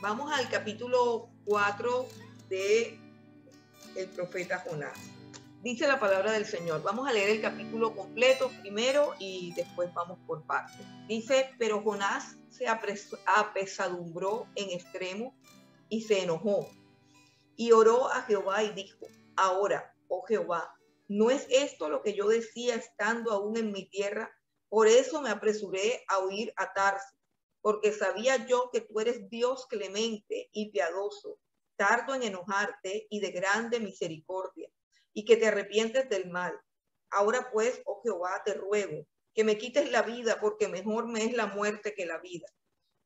Vamos al capítulo 4 de el profeta Jonás. Dice la palabra del Señor. Vamos a leer el capítulo completo primero y después vamos por partes. Dice, pero Jonás se apesadumbró en extremo y se enojó y oró a Jehová y dijo, ahora, oh Jehová, ¿no es esto lo que yo decía estando aún en mi tierra? Por eso me apresuré a huir a Tarsis, porque sabía yo que tú eres Dios clemente y piadoso, tardo en enojarte y de grande misericordia, y que te arrepientes del mal. Ahora pues, oh Jehová, te ruego que me quites la vida, porque mejor me es la muerte que la vida.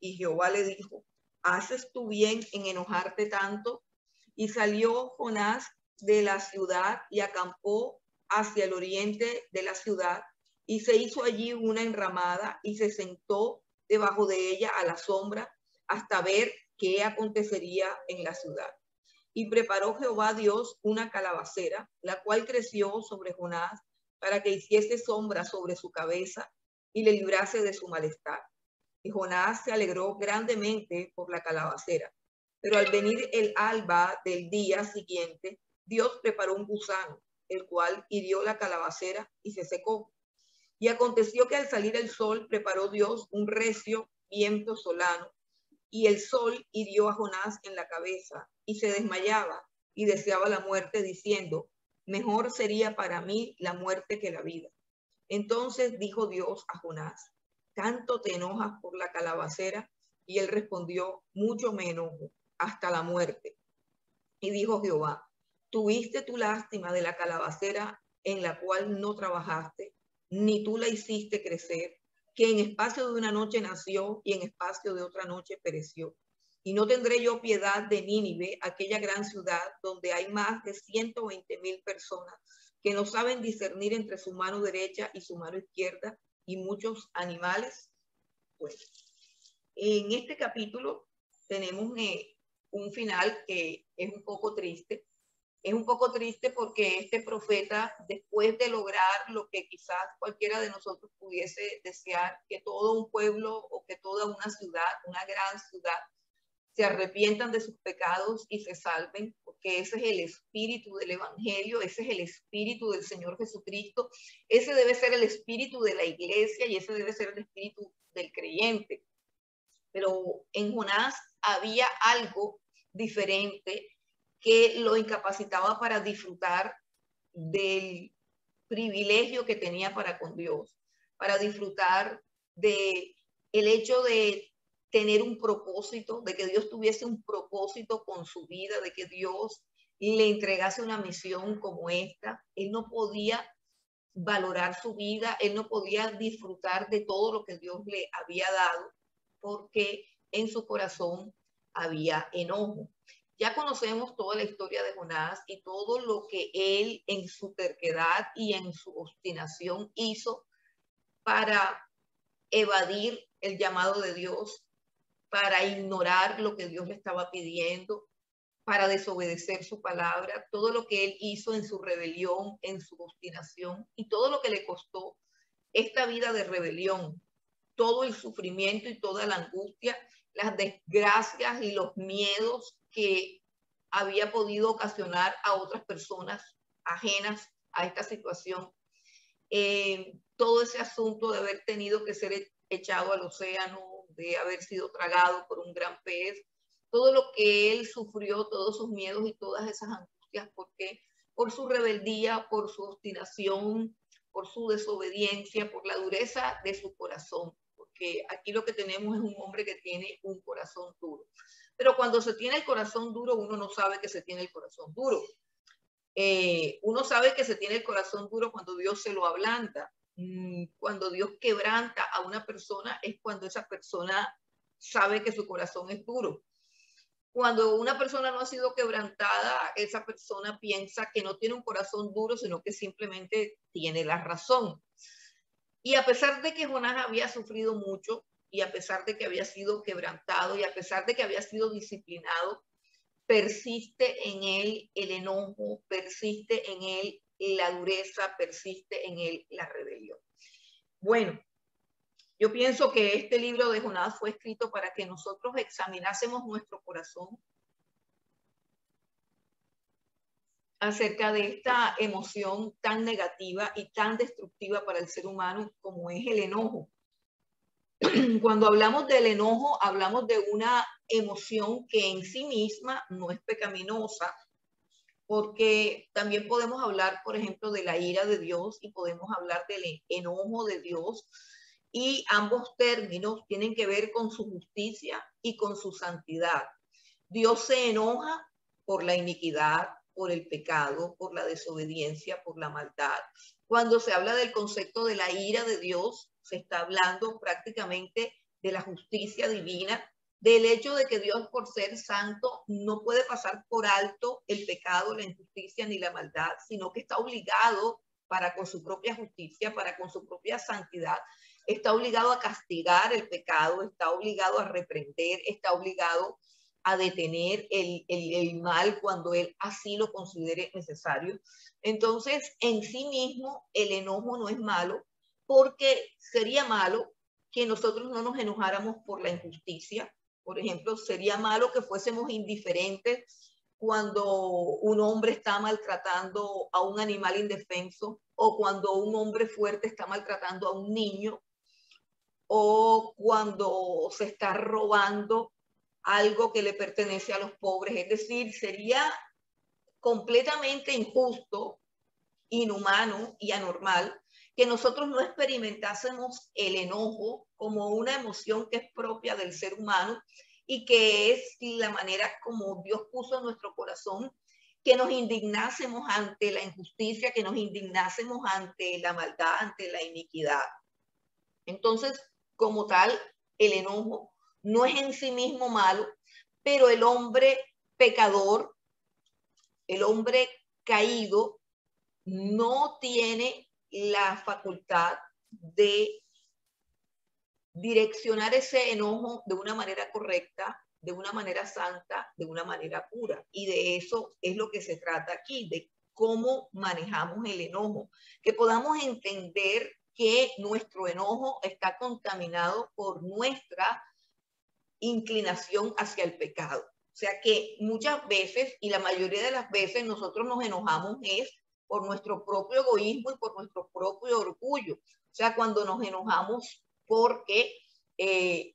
Y Jehová le dijo, ¿haces tú bien en enojarte tanto? Y salió Jonás de la ciudad y acampó hacia el oriente de la ciudad, y se hizo allí una enramada y se sentó debajo de ella a la sombra hasta ver qué acontecería en la ciudad. Y preparó Jehová Dios una calabacera, la cual creció sobre Jonás para que hiciese sombra sobre su cabeza y le librase de su malestar. Y Jonás se alegró grandemente por la calabacera. Pero al venir el alba del día siguiente, Dios preparó un gusano, el cual hirió la calabacera y se secó. Y aconteció que al salir el sol, preparó Dios un recio viento solano, y el sol hirió a Jonás en la cabeza, y se desmayaba, y deseaba la muerte, diciendo, mejor sería para mí la muerte que la vida. Entonces dijo Dios a Jonás, ¿tanto te enojas por la calabacera? Y él respondió, mucho me enojo, hasta la muerte. Y dijo Jehová, ¿tuviste tu lástima de la calabacera en la cual no trabajaste, ni tú la hiciste crecer, que en espacio de una noche nació y en espacio de otra noche pereció? Y no tendré yo piedad de Nínive, aquella gran ciudad donde hay más de 120,000 personas que no saben discernir entre su mano derecha y su mano izquierda, y muchos animales. Pues en este capítulo tenemos un final que es un poco triste. Es un poco triste porque este profeta, después de lograr lo que quizás cualquiera de nosotros pudiese desear, que todo un pueblo o que toda una ciudad, una gran ciudad, se arrepientan de sus pecados y se salven, porque ese es el espíritu del evangelio, ese es el espíritu del Señor Jesucristo, ese debe ser el espíritu de la iglesia y ese debe ser el espíritu del creyente. Pero en Jonás había algo diferente que lo incapacitaba para disfrutar del privilegio que tenía para con Dios, para disfrutar de el hecho de tener un propósito, de que Dios tuviese un propósito con su vida, de que Dios le entregase una misión como esta. Él no podía valorar su vida, él no podía disfrutar de todo lo que Dios le había dado, porque en su corazón había enojo. Ya conocemos toda la historia de Jonás y todo lo que él en su terquedad y en su obstinación hizo para evadir el llamado de Dios, para ignorar lo que Dios le estaba pidiendo, para desobedecer su palabra, todo lo que él hizo en su rebelión, en su obstinación y todo lo que le costó esta vida de rebelión, todo el sufrimiento y toda la angustia, las desgracias y los miedos que había podido ocasionar a otras personas ajenas a esta situación. Todo ese asunto de haber tenido que ser echado al océano, de haber sido tragado por un gran pez, todo lo que él sufrió, todos sus miedos y todas esas angustias, porque por su rebeldía, por su obstinación, por su desobediencia, por la dureza de su corazón, porque aquí lo que tenemos es un hombre que tiene un corazón duro. Pero cuando se tiene el corazón duro, uno no sabe que se tiene el corazón duro. Uno sabe que se tiene el corazón duro cuando Dios se lo ablanda. Cuando Dios quebranta a una persona es cuando esa persona sabe que su corazón es duro. Cuando una persona no ha sido quebrantada, esa persona piensa que no tiene un corazón duro, sino que simplemente tiene la razón. Y a pesar de que Jonás había sufrido mucho, y a pesar de que había sido quebrantado, y a pesar de que había sido disciplinado, persiste en él el enojo, persiste en él la dureza, persiste en él la rebelión. Bueno, Yo pienso que este libro de Jonás fue escrito para que nosotros examinásemos nuestro corazón acerca de esta emoción tan negativa y tan destructiva para el ser humano como es el enojo. Cuando hablamos del enojo, hablamos de una emoción que en sí misma no es pecaminosa, porque también podemos hablar, por ejemplo, de la ira de Dios y podemos hablar del enojo de Dios, y ambos términos tienen que ver con su justicia y con su santidad. Dios se enoja por la iniquidad, por el pecado, por la desobediencia, por la maldad. Cuando se habla del concepto de la ira de Dios, se está hablando prácticamente de la justicia divina, del hecho de que Dios, por ser santo, no puede pasar por alto el pecado, la injusticia ni la maldad, sino que está obligado para con su propia justicia, para con su propia santidad, está obligado a castigar el pecado, está obligado a reprender, está obligado a detener el mal cuando él así lo considere necesario. Entonces, en sí mismo, el enojo no es malo, porque sería malo que nosotros no nos enojáramos por la injusticia. Por ejemplo, sería malo que fuésemos indiferentes cuando un hombre está maltratando a un animal indefenso, o cuando un hombre fuerte está maltratando a un niño, o cuando se está robando algo que le pertenece a los pobres. Es decir, sería completamente injusto, inhumano y anormal que nosotros no experimentásemos el enojo como una emoción que es propia del ser humano y que es la manera como Dios puso en nuestro corazón, que nos indignásemos ante la injusticia, que nos indignásemos ante la maldad, ante la iniquidad. Entonces, como tal, el enojo no es en sí mismo malo, pero el hombre pecador, el hombre caído, no tiene la facultad de direccionar ese enojo de una manera correcta, de una manera santa, de una manera pura. Y de eso es lo que se trata aquí, de cómo manejamos el enojo, que podamos entender que nuestro enojo está contaminado por nuestra inclinación hacia el pecado. O sea que muchas veces, y la mayoría de las veces, nosotros nos enojamos es por nuestro propio egoísmo y por nuestro propio orgullo. O sea, cuando nos enojamos porque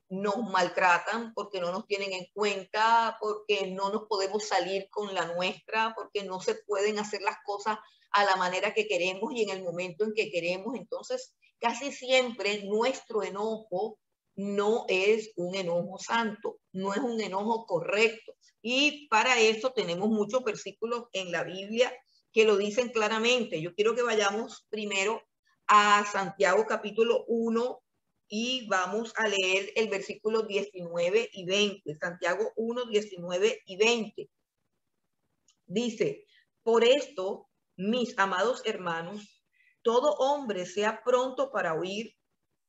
nos maltratan, porque no nos tienen en cuenta, porque no nos podemos salir con la nuestra, porque no se pueden hacer las cosas a la manera que queremos y en el momento en que queremos. Entonces, casi siempre nuestro enojo no es un enojo santo, no es un enojo correcto. Y para eso tenemos muchos versículos en la Biblia que lo dicen claramente. Yo quiero que vayamos primero a Santiago capítulo 1 y vamos a leer el versículo 19 y 20. Santiago 1, 19 y 20. Dice, por esto, mis amados hermanos, todo hombre sea pronto para oír,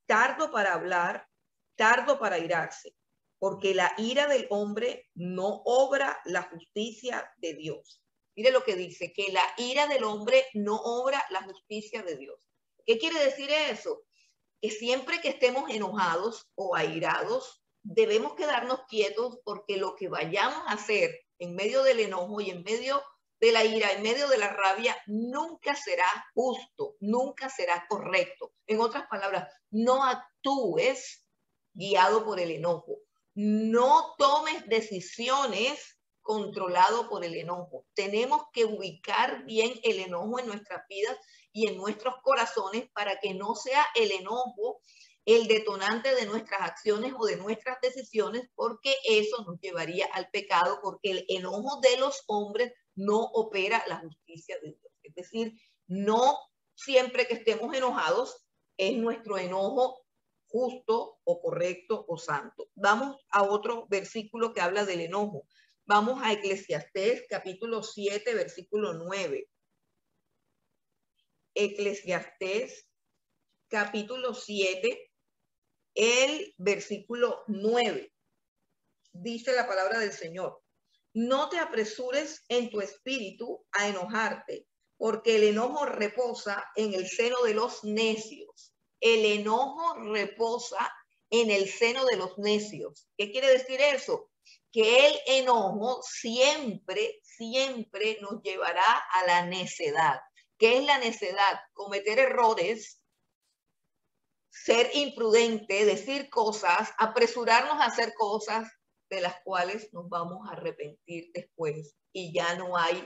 tardo para hablar, tardo para irarse, porque la ira del hombre no obra la justicia de Dios. Mire lo que dice, que la ira del hombre no obra la justicia de Dios. ¿Qué quiere decir eso? Que siempre que estemos enojados o airados, debemos quedarnos quietos, porque lo que vayamos a hacer en medio del enojo y en medio de la ira, en medio de la rabia, nunca será justo, nunca será correcto. En otras palabras, no actúes guiado por el enojo, no tomes decisiones controlado por el enojo. Tenemos que ubicar bien el enojo en nuestras vidas y en nuestros corazones para que no sea el enojo el detonante de nuestras acciones o de nuestras decisiones, porque eso nos llevaría al pecado, porque el enojo de los hombres no opera la justicia de Dios. Es decir, no siempre que estemos enojados es nuestro enojo justo o correcto o santo. Vamos a otro versículo que habla del enojo. Vamos a Eclesiastés capítulo 7, versículo 9. Eclesiastés capítulo 7, el versículo 9. Dice la palabra del Señor: no te apresures en tu espíritu a enojarte, porque el enojo reposa en el seno de los necios. el enojo reposa en el seno de los necios. ¿Qué quiere decir eso? Que el enojo siempre nos llevará a la necedad. ¿Qué es la necedad? Cometer errores, ser imprudente, decir cosas, apresurarnos a hacer cosas de las cuales nos vamos a arrepentir después y ya no hay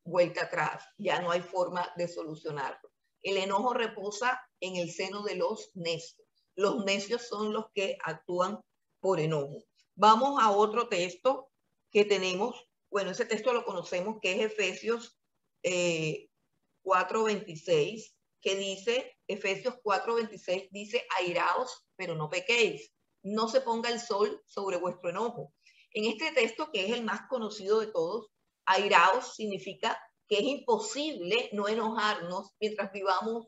vuelta atrás, ya no hay forma de solucionarlo. El enojo reposa en el seno de los necios. Los necios son los que actúan por enojo. Vamos a otro texto que tenemos. Bueno, ese texto lo conocemos, que es Efesios 4:26, que dice, Efesios 4:26 dice, airaos, pero no pequéis. No se ponga el sol sobre vuestro enojo. En este texto, que es el más conocido de todos, airaos significa que es imposible no enojarnos mientras vivamos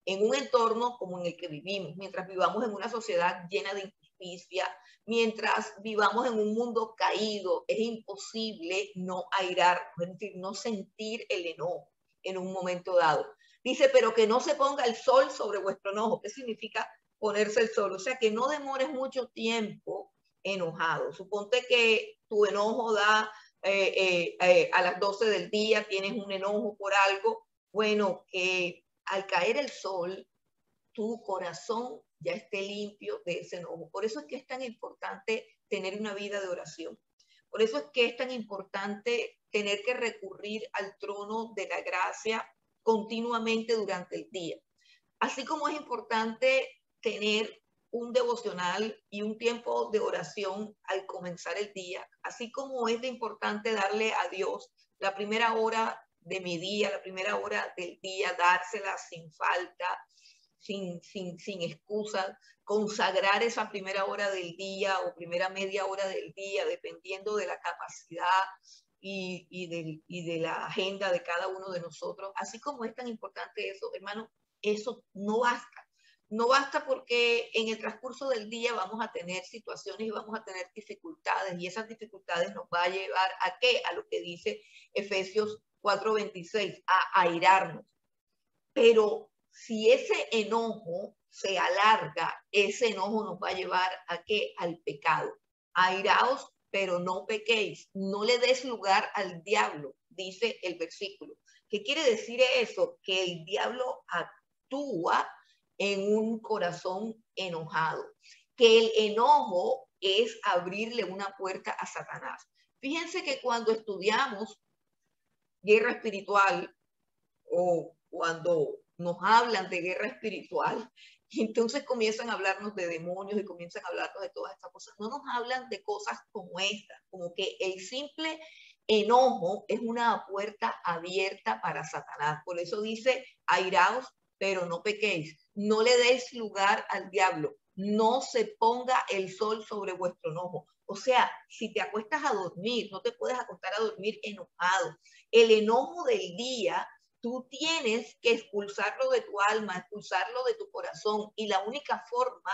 en un entorno como en el que vivimos, mientras vivamos en una sociedad llena de injusticia, mientras vivamos en un mundo caído, es imposible no airarnos, es decir, no sentir el enojo en un momento dado. Dice, pero que no se ponga el sol sobre vuestro enojo. ¿Qué significa ponerse el sol? O sea, que no demores mucho tiempo enojado. Suponte que tu enojo da a las 12 del día, tienes un enojo por algo. Bueno, que al caer el sol, tu corazón ya esté limpio de ese enojo. Por eso es que es tan importante tener una vida de oración. Por eso es que es tan importante tener que recurrir al trono de la gracia continuamente durante el día. Así como es importante tener un devocional y un tiempo de oración al comenzar el día, así como es de importante darle a Dios la primera hora de mi día, la primera hora del día, dársela sin falta, sin excusas, consagrar esa primera hora del día o primera media hora del día, dependiendo de la capacidad y de la agenda de cada uno de nosotros. Así como es tan importante eso, hermano, eso no basta. No basta porque en el transcurso del día vamos a tener situaciones y vamos a tener dificultades, y esas dificultades nos va a llevar a ¿qué? A lo que dice Efesios 4:26, a airarnos. Pero si ese enojo se alarga, ese enojo nos va a llevar a ¿qué? Al pecado. Airaos, pero no pequéis. No le des lugar al diablo, dice el versículo. ¿Qué quiere decir eso? Que el diablo actúa en un corazón enojado. Que el enojo es abrirle una puerta a Satanás. Fíjense que cuando estudiamos guerra espiritual, o cuando nos hablan de guerra espiritual, y entonces comienzan a hablarnos de demonios y comienzan a hablarnos de todas estas cosas. No nos hablan de cosas como esta, como que el simple enojo es una puerta abierta para Satanás. Por eso dice, airaos, pero no pequéis. No le deis lugar al diablo. No se ponga el sol sobre vuestro enojo. O sea, si te acuestas a dormir, no te puedes acostar a dormir enojado. El enojo del día tú tienes que expulsarlo de tu alma, expulsarlo de tu corazón, y la única forma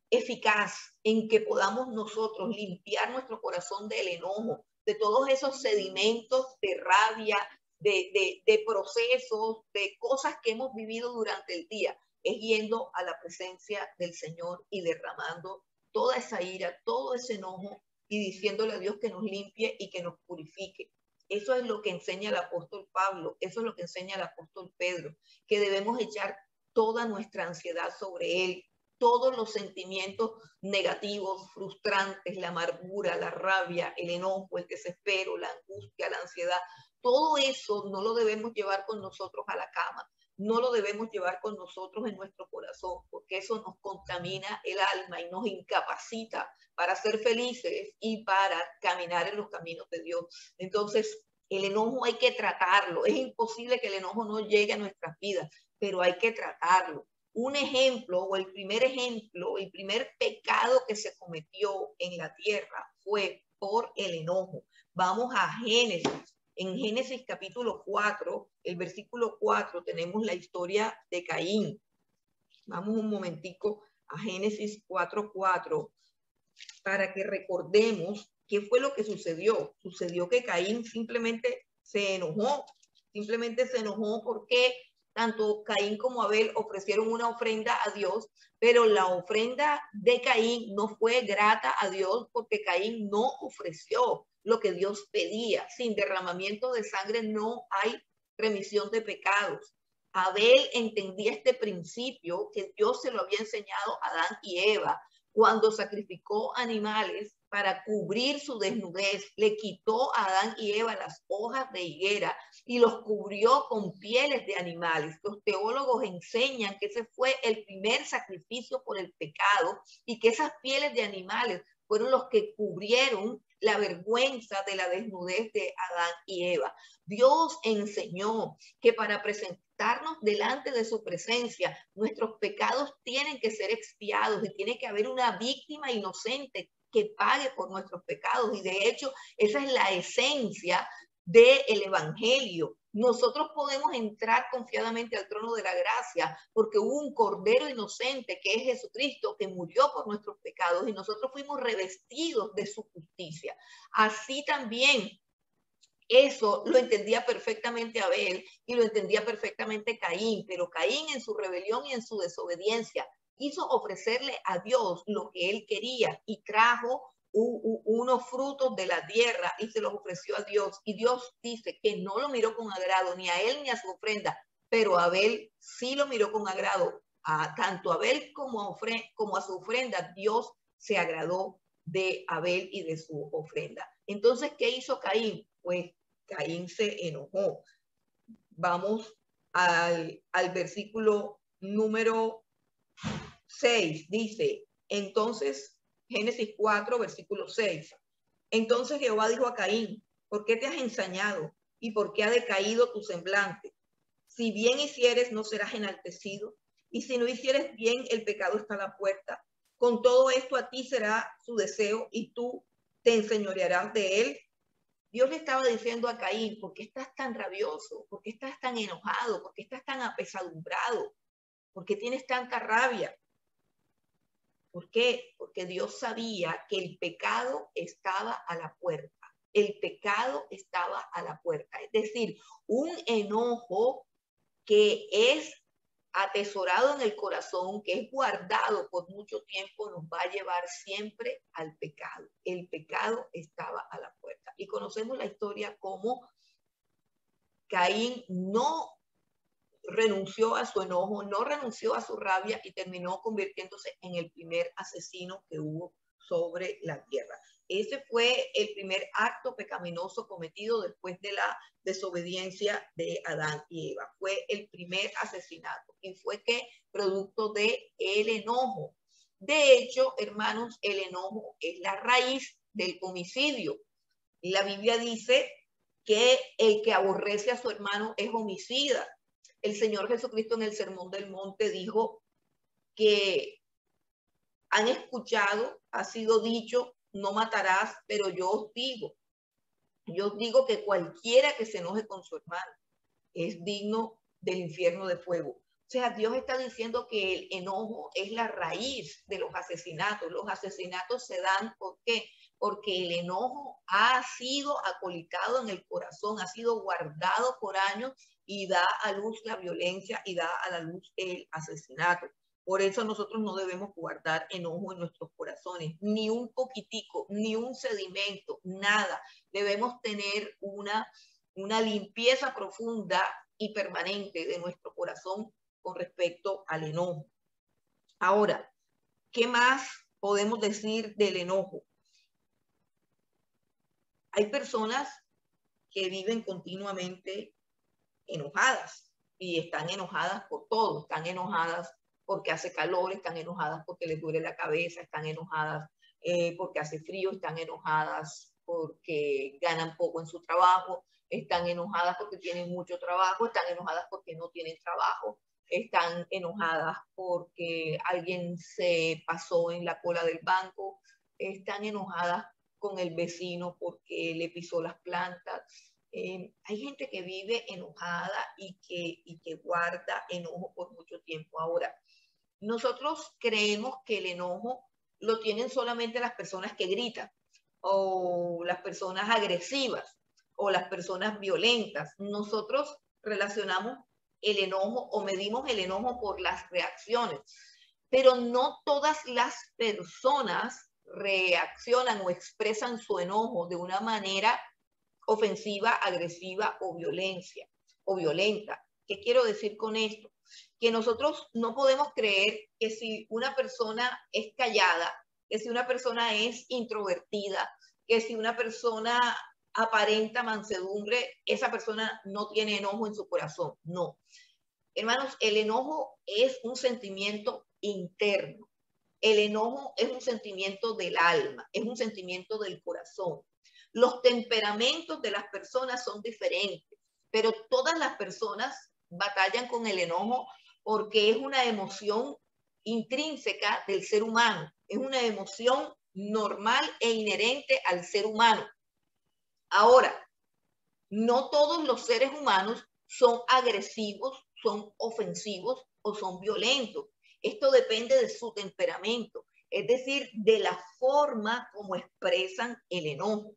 eficaz en que podamos nosotros limpiar nuestro corazón del enojo, de todos esos sedimentos de rabia, de procesos, de cosas que hemos vivido durante el día, es yendo a la presencia del Señor y derramando toda esa ira, todo ese enojo, y diciéndole a Dios que nos limpie y que nos purifique. Eso es lo que enseña el apóstol Pablo, eso es lo que enseña el apóstol Pedro, que debemos echar toda nuestra ansiedad sobre él, todos los sentimientos negativos, frustrantes, la amargura, la rabia, el enojo, el desespero, la angustia, la ansiedad. Todo eso no lo debemos llevar con nosotros a la cama, no lo debemos llevar con nosotros en nuestro corazón, porque eso nos contamina el alma y nos incapacita para ser felices y para caminar en los caminos de Dios. Entonces, el enojo hay que tratarlo. Es imposible que el enojo no llegue a nuestras vidas, pero hay que tratarlo. Un ejemplo, o el primer pecado que se cometió en la tierra fue por el enojo. Vamos a Génesis. En Génesis capítulo 4, el versículo 4, tenemos la historia de Caín. Vamos un momentico a Génesis 4:4 para que recordemos qué fue lo que sucedió. Sucedió que Caín simplemente se enojó porque tanto Caín como Abel ofrecieron una ofrenda a Dios, pero la ofrenda de Caín no fue grata a Dios porque Caín no ofreció lo que Dios pedía. Sin derramamiento de sangre no hay remisión de pecados. Abel entendía este principio que Dios se lo había enseñado a Adán y Eva cuando sacrificó animales para cubrir su desnudez. Le quitó a Adán y Eva las hojas de higuera y los cubrió con pieles de animales. Los teólogos enseñan que ese fue el primer sacrificio por el pecado y que esas pieles de animales fueron los que cubrieron la vergüenza de la desnudez de Adán y Eva. Dios enseñó que para presentarnos delante de su presencia, nuestros pecados tienen que ser expiados y tiene que haber una víctima inocente que pague por nuestros pecados. Y de hecho, esa es la esencia del evangelio. Nosotros podemos entrar confiadamente al trono de la gracia porque hubo un cordero inocente que es Jesucristo que murió por nuestros pecados y nosotros fuimos revestidos de su justicia. Así también eso lo entendía perfectamente Abel y lo entendía perfectamente Caín, pero Caín en su rebelión y en su desobediencia quiso ofrecerle a Dios lo que él quería y trajo unos frutos de la tierra y se los ofreció a Dios. Y Dios dice que no lo miró con agrado ni a él ni a su ofrenda, pero Abel sí lo miró con agrado. Tanto a Abel como a su ofrenda, Dios se agradó de Abel y de su ofrenda. Entonces, ¿qué hizo Caín? Pues Caín se enojó. Vamos al versículo número 6. Dice, entonces, Génesis 4, versículo 6. Entonces Jehová dijo a Caín, ¿por qué te has ensañado? ¿Y por qué ha decaído tu semblante? Si bien hicieres, no serás enaltecido. Y si no hicieres bien, el pecado está a la puerta. Con todo esto a ti será su deseo y tú te enseñorearás de él. Dios le estaba diciendo a Caín, ¿por qué estás tan rabioso? ¿Por qué estás tan enojado? ¿Por qué estás tan apesadumbrado? ¿Por qué tienes tanta rabia? ¿Por qué? Porque Dios sabía que el pecado estaba a la puerta. El pecado estaba a la puerta. Es decir, un enojo que es atesorado en el corazón, que es guardado por mucho tiempo, nos va a llevar siempre al pecado. El pecado estaba a la puerta. Y conocemos la historia como Caín no renunció a su enojo, no renunció a su rabia y terminó convirtiéndose en el primer asesino que hubo sobre la tierra. Ese fue el primer acto pecaminoso cometido después de la desobediencia de Adán y Eva. Fue el primer asesinato y fue que producto de el enojo. De hecho, hermanos, el enojo es la raíz del homicidio. La Biblia dice que el que aborrece a su hermano es homicida. El Señor Jesucristo en el Sermón del Monte dijo que han escuchado, ha sido dicho, no matarás, pero yo os digo que cualquiera que se enoje con su hermano es digno del infierno de fuego. O sea, Dios está diciendo que el enojo es la raíz de los asesinatos. Los asesinatos se dan, ¿por qué? Porque el enojo ha sido acolitado en el corazón, ha sido guardado por años y da a luz la violencia y da a la luz el asesinato. Por eso nosotros no debemos guardar enojo en nuestros corazones, ni un poquitico, ni un sedimento, nada. Debemos tener una limpieza profunda y permanente de nuestro corazón con respecto al enojo. Ahora, ¿qué más podemos decir del enojo? Hay personas que viven continuamente enojadas y están enojadas por todo, están enojadas porque hace calor, están enojadas porque les duele la cabeza, están enojadas porque hace frío, están enojadas porque ganan poco en su trabajo, están enojadas porque tienen mucho trabajo, están enojadas porque no tienen trabajo, están enojadas porque alguien se pasó en la cola del banco, están enojadas con el vecino porque le pisó las plantas. Hay gente que vive enojada y que guarda enojo por mucho tiempo. Ahora, nosotros creemos que el enojo lo tienen solamente las personas que gritan o las personas agresivas o las personas violentas. Nosotros relacionamos el enojo o medimos el enojo por las reacciones, pero no todas las personas reaccionan o expresan su enojo de una manera ofensiva, agresiva o violenta. ¿Qué quiero decir con esto? Que nosotros no podemos creer que si una persona es callada, que si una persona es introvertida, que si una persona aparenta mansedumbre, esa persona no tiene enojo en su corazón. No. Hermanos, el enojo es un sentimiento interno. El enojo es un sentimiento del alma, es un sentimiento del corazón. Los temperamentos de las personas son diferentes, pero todas las personas batallan con el enojo porque es una emoción intrínseca del ser humano, es una emoción normal e inherente al ser humano. Ahora, no todos los seres humanos son agresivos, son ofensivos o son violentos. Esto depende de su temperamento, es decir, de la forma como expresan el enojo.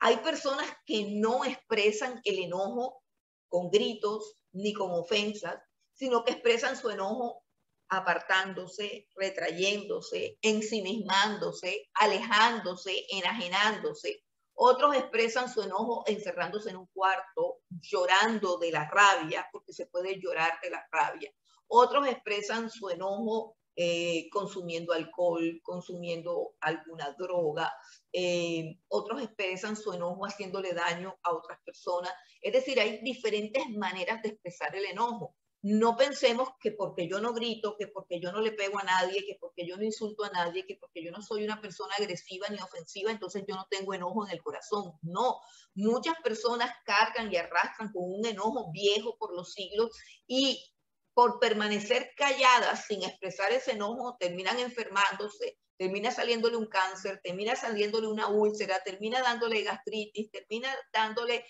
Hay personas que no expresan el enojo con gritos ni con ofensas, sino que expresan su enojo apartándose, retrayéndose, ensimismándose, alejándose, enajenándose. Otros expresan su enojo encerrándose en un cuarto, llorando de la rabia, porque se puede llorar de la rabia. Otros expresan su enojo consumiendo alcohol, consumiendo alguna droga. Otros expresan su enojo haciéndole daño a otras personas. Es decir, hay diferentes maneras de expresar el enojo. No pensemos que porque yo no grito, que porque yo no le pego a nadie, que porque yo no insulto a nadie, que porque yo no soy una persona agresiva ni ofensiva, entonces yo no tengo enojo en el corazón. No, muchas personas cargan y arrastran con un enojo viejo por los siglos y por permanecer calladas sin expresar ese enojo terminan enfermándose, termina saliéndole un cáncer, termina saliéndole una úlcera, termina dándole gastritis, termina dándole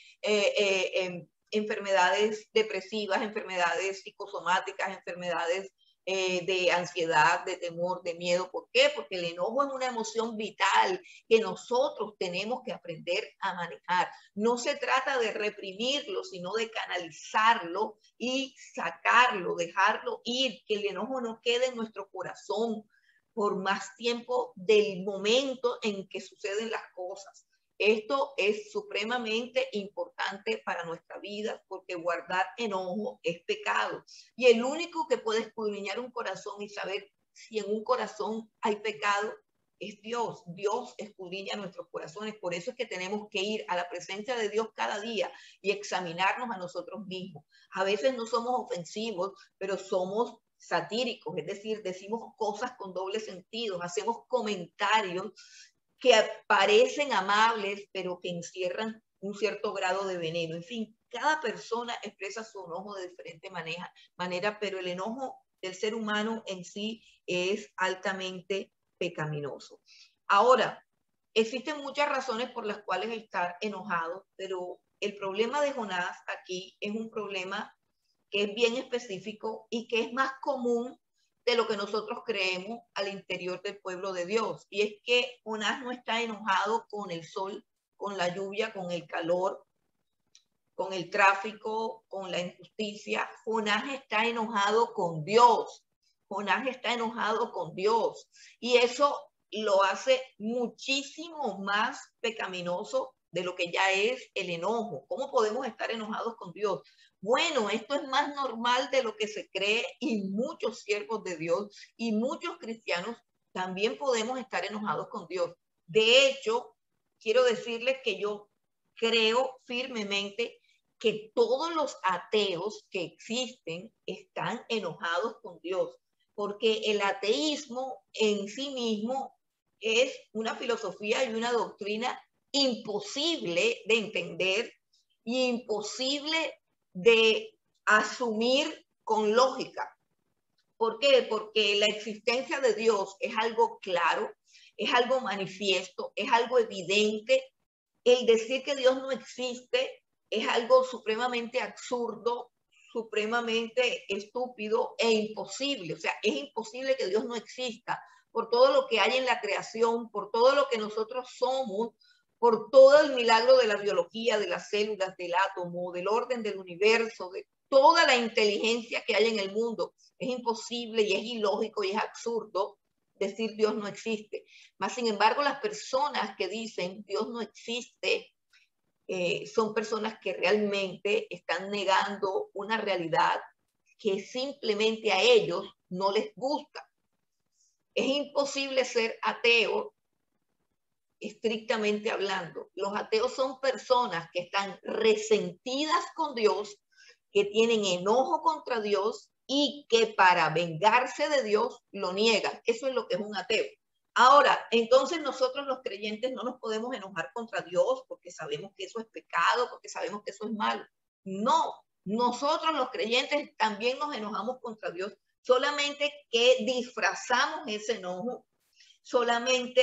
enfermedades depresivas, enfermedades psicosomáticas, enfermedades de ansiedad, de temor, de miedo. ¿Por qué? Porque el enojo es una emoción vital que nosotros tenemos que aprender a manejar. No se trata de reprimirlo, sino de canalizarlo y sacarlo, dejarlo ir, que el enojo no quede en nuestro corazón por más tiempo del momento en que suceden las cosas. Esto es supremamente importante para nuestra vida porque guardar enojo es pecado. Y el único que puede escudriñar un corazón y saber si en un corazón hay pecado es Dios. Dios escudriña nuestros corazones. Por eso es que tenemos que ir a la presencia de Dios cada día y examinarnos a nosotros mismos. A veces no somos ofensivos, pero somos satíricos, es decir, decimos cosas con doble sentido, hacemos comentarios que parecen amables, pero que encierran un cierto grado de veneno. En fin, cada persona expresa su enojo de diferente manera, pero el enojo del ser humano en sí es altamente pecaminoso. Ahora, existen muchas razones por las cuales estar enojado, pero el problema de Jonás aquí es un problema que es bien específico y que es más común de lo que nosotros creemos al interior del pueblo de Dios. Y es que Jonás no está enojado con el sol, con la lluvia, con el calor, con el tráfico, con la injusticia. Jonás está enojado con Dios. Jonás está enojado con Dios. Y eso lo hace muchísimo más pecaminoso de lo que ya es el enojo. ¿Cómo podemos estar enojados con Dios? Bueno, esto es más normal de lo que se cree y muchos siervos de Dios y muchos cristianos también podemos estar enojados con Dios. De hecho, quiero decirles que yo creo firmemente que todos los ateos que existen están enojados con Dios, porque el ateísmo en sí mismo es una filosofía y una doctrina imposible de entender y imposible de asumir con lógica. ¿Por qué? Porque la existencia de Dios es algo claro, es algo manifiesto, es algo evidente. El decir que Dios no existe es algo supremamente absurdo, supremamente estúpido e imposible. O sea, es imposible que Dios no exista por todo lo que hay en la creación, por todo lo que nosotros somos, por todo el milagro de la biología, de las células, del átomo, del orden del universo, toda la inteligencia que hay en el mundo. Es imposible y es ilógico y es absurdo decir Dios no existe. Mas, sin embargo, las personas que dicen Dios no existe son personas que realmente están negando una realidad que simplemente a ellos no les gusta. Es imposible ser ateo estrictamente hablando. Los ateos son personas que están resentidas con Dios, que tienen enojo contra Dios y que para vengarse de Dios lo niegan. Eso es lo que es un ateo. Ahora, entonces nosotros los creyentes no nos podemos enojar contra Dios porque sabemos que eso es pecado, porque sabemos que eso es malo. No, nosotros los creyentes también nos enojamos contra Dios, solamente que disfrazamos ese enojo, solamente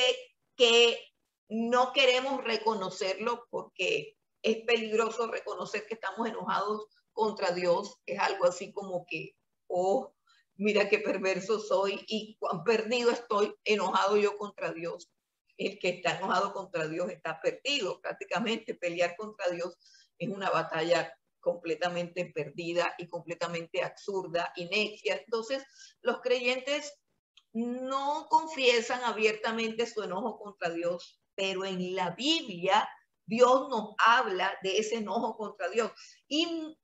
que no queremos reconocerlo porque es peligroso reconocer que estamos enojados contra Dios. Es algo así como que, oh, mira qué perverso soy y cuán perdido estoy, enojado yo contra Dios. El que está enojado contra Dios está perdido. Prácticamente pelear contra Dios es una batalla completamente perdida y completamente absurda y necia. Entonces, los creyentes no confiesan abiertamente su enojo contra Dios, pero en la Biblia Dios nos habla de ese enojo contra Dios. Y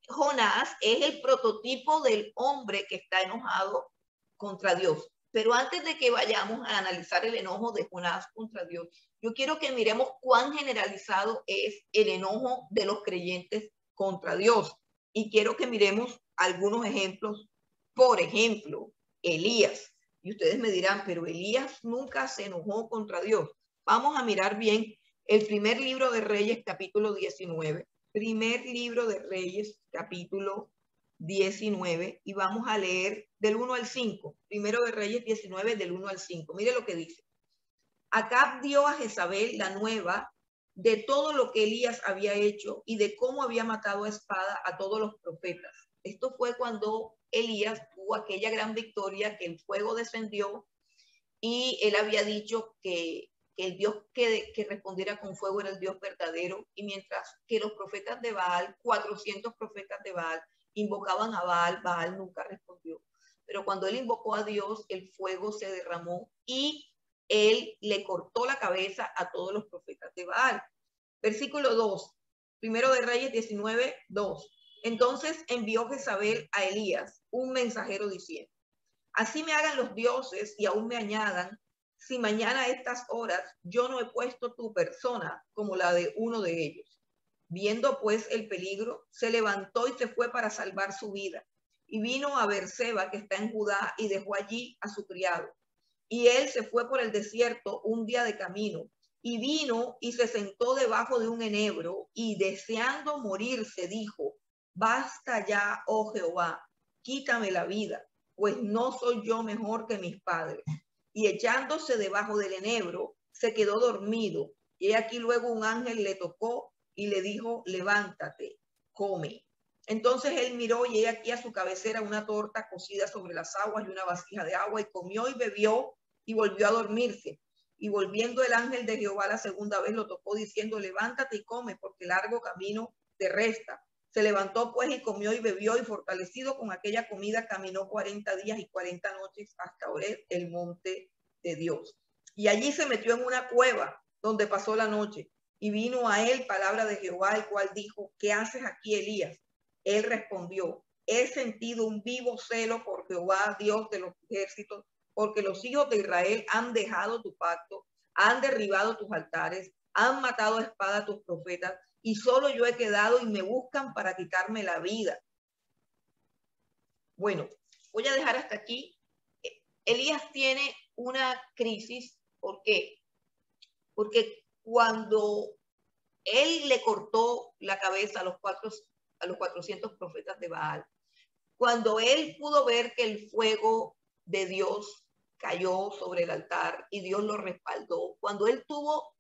Jonás es el prototipo del hombre que está enojado contra Dios. Pero antes de que vayamos a analizar el enojo de Jonás contra Dios, yo quiero que miremos cuán generalizado es el enojo de los creyentes contra Dios. Y quiero que miremos algunos ejemplos. Por ejemplo, Elías. Y ustedes me dirán, pero Elías nunca se enojó contra Dios. Vamos a mirar bien el primer libro de Reyes, capítulo 19. Primer libro de Reyes, capítulo 19, y vamos a leer del 1 al 5. Primero de Reyes 19, del 1 al 5. Mire lo que dice. Acab dio a Jezabel la nueva de todo lo que Elías había hecho y de cómo había matado a espada a todos los profetas. Esto fue cuando Elías tuvo aquella gran victoria, que el fuego descendió y él había dicho que el Dios que respondiera con fuego era el Dios verdadero, y mientras que los profetas de Baal, 400 profetas de Baal, invocaban a Baal, Baal nunca respondió. Pero cuando él invocó a Dios, el fuego se derramó y él le cortó la cabeza a todos los profetas de Baal. Versículo 2, primero de Reyes 19, 2. Entonces envió Jezabel a Elías un mensajero diciendo: así me hagan los dioses y aún me añadan, si mañana a estas horas yo no he puesto tu persona como la de uno de ellos. Viendo pues el peligro, se levantó y se fue para salvar su vida. Y vino a Beerseba, que está en Judá, y dejó allí a su criado. Y él se fue por el desierto un día de camino, y vino y se sentó debajo de un enebro, y deseando morirse, dijo: basta ya, oh Jehová, quítame la vida, pues no soy yo mejor que mis padres. Y echándose debajo del enebro, se quedó dormido. Y aquí luego un ángel le tocó y le dijo: levántate, come. Entonces él miró y aquí a su cabecera una torta cocida sobre las aguas y una vasija de agua, y comió y bebió y volvió a dormirse. Y volviendo el ángel de Jehová la segunda vez lo tocó diciendo: levántate y come, porque largo camino te resta. Se levantó pues y comió y bebió, y fortalecido con aquella comida caminó 40 días y 40 noches hasta Horeb, el monte de Dios. Y allí se metió en una cueva donde pasó la noche. Y vino a él palabra de Jehová, el cual dijo: ¿qué haces aquí, Elías? Él respondió: he sentido un vivo celo por Jehová, Dios de los ejércitos, porque los hijos de Israel han dejado tu pacto, han derribado tus altares, han matado a espada a tus profetas, y solo yo he quedado y me buscan para quitarme la vida. Bueno, voy a dejar hasta aquí. Elías tiene una crisis. ¿Por qué? Porque cuando él le cortó la cabeza a los 400 profetas de Baal, cuando él pudo ver que el fuego de Dios cayó sobre el altar y Dios lo respaldó, cuando él tuvo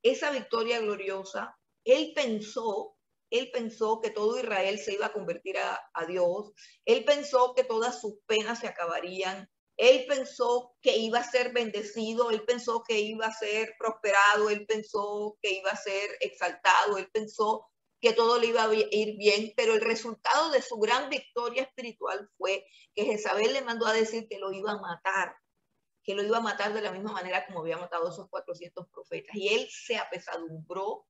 esa victoria gloriosa, él pensó que todo Israel se iba a convertir a Dios, él pensó que todas sus penas se acabarían, él pensó que iba a ser bendecido, él pensó que iba a ser prosperado, él pensó que iba a ser exaltado, él pensó que todo le iba a ir bien, pero el resultado de su gran victoria espiritual fue que Jezabel le mandó a decir que lo iba a matar, que lo iba a matar de la misma manera como había matado a esos 400 profetas. Y él se apesadumbró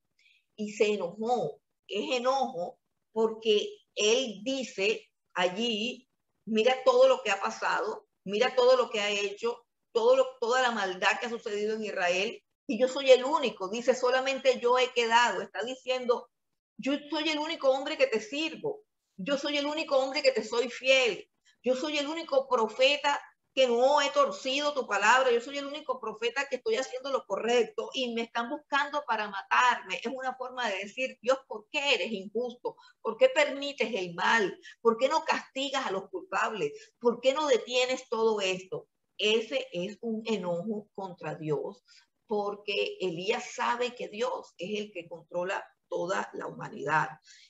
y se enojó. Es enojo porque él dice allí, mira todo lo que ha pasado, mira todo lo que ha hecho, toda la maldad que ha sucedido en Israel, y yo soy el único, dice, solamente yo he quedado, está diciendo, yo soy el único hombre que te sirvo, yo soy el único hombre que te soy fiel, yo soy el único profeta que no he torcido tu palabra, yo soy el único profeta que estoy haciendo lo correcto y me están buscando para matarme. Es una forma de decir, Dios, ¿por qué eres injusto? ¿Por qué permites el mal? ¿Por qué no castigas a los culpables? ¿Por qué no detienes todo esto? Ese es un enojo contra Dios, porque Elías sabe que Dios es el que controla toda la humanidad.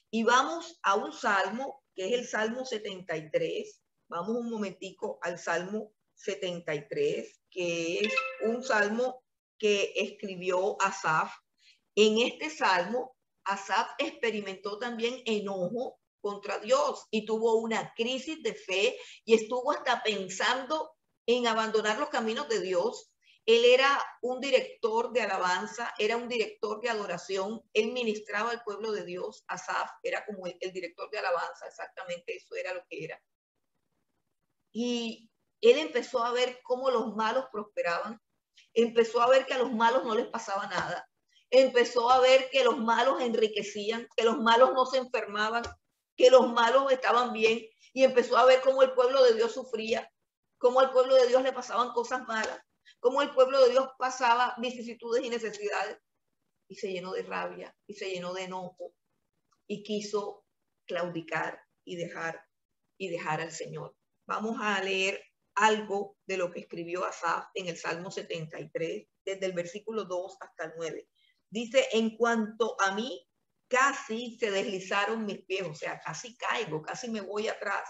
Y vamos a un salmo, que es el Salmo 73. Vamos un momentico al Salmo 73, que es un salmo que escribió Asaf. En este salmo, Asaf experimentó también enojo contra Dios y tuvo una crisis de fe y estuvo hasta pensando en abandonar los caminos de Dios. Él era un director de alabanza, era un director de adoración, él ministraba al pueblo de Dios. Asaf era como el director de alabanza, exactamente eso era lo que era. Y él empezó a ver cómo los malos prosperaban, empezó a ver que a los malos no les pasaba nada, empezó a ver que los malos enriquecían, que los malos no se enfermaban, que los malos estaban bien, y empezó a ver cómo el pueblo de Dios sufría, cómo al pueblo de Dios le pasaban cosas malas, cómo el pueblo de Dios pasaba vicisitudes y necesidades, y se llenó de rabia y se llenó de enojo y quiso claudicar y dejar al Señor. Vamos a leer algo de lo que escribió Asaf en el Salmo 73, desde el versículo 2 hasta el 9. Dice, en cuanto a mí, casi se deslizaron mis pies, o sea, casi caigo, casi me voy atrás.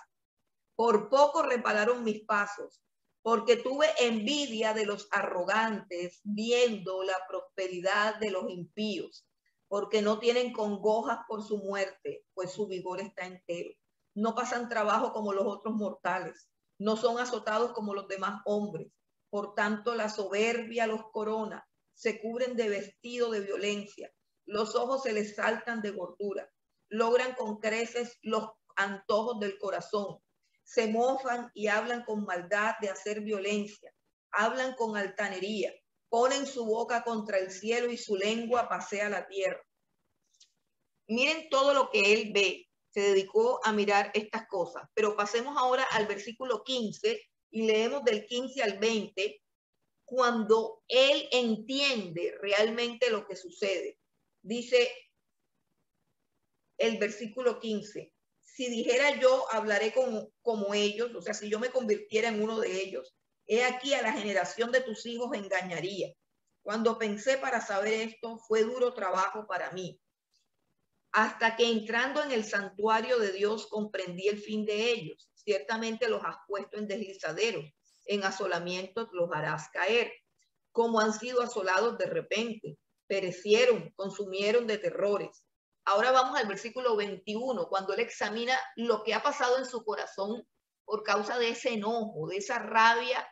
Por poco repararon mis pasos, porque tuve envidia de los arrogantes, viendo la prosperidad de los impíos, porque no tienen congojas por su muerte, pues su vigor está entero. No pasan trabajo como los otros mortales, no son azotados como los demás hombres. Por tanto, la soberbia los corona, se cubren de vestido de violencia, los ojos se les saltan de gordura, logran con creces los antojos del corazón, se mofan y hablan con maldad de hacer violencia, hablan con altanería, ponen su boca contra el cielo y su lengua pasea la tierra. Miren todo lo que él ve, se dedicó a mirar estas cosas, pero pasemos ahora al versículo 15 y leemos del 15 al 20, cuando él entiende realmente lo que sucede. Dice el versículo 15, si dijera yo, hablaré como ellos, o sea, si yo me convirtiera en uno de ellos, he aquí a la generación de tus hijos engañaría. Cuando pensé para saber esto, fue duro trabajo para mí. Hasta que entrando en el santuario de Dios comprendí el fin de ellos. Ciertamente los has puesto en deslizaderos, en asolamientos los harás caer. Como han sido asolados de repente, perecieron, consumieron de terrores. Ahora vamos al versículo 21, cuando él examina lo que ha pasado en su corazón por causa de ese enojo, de esa rabia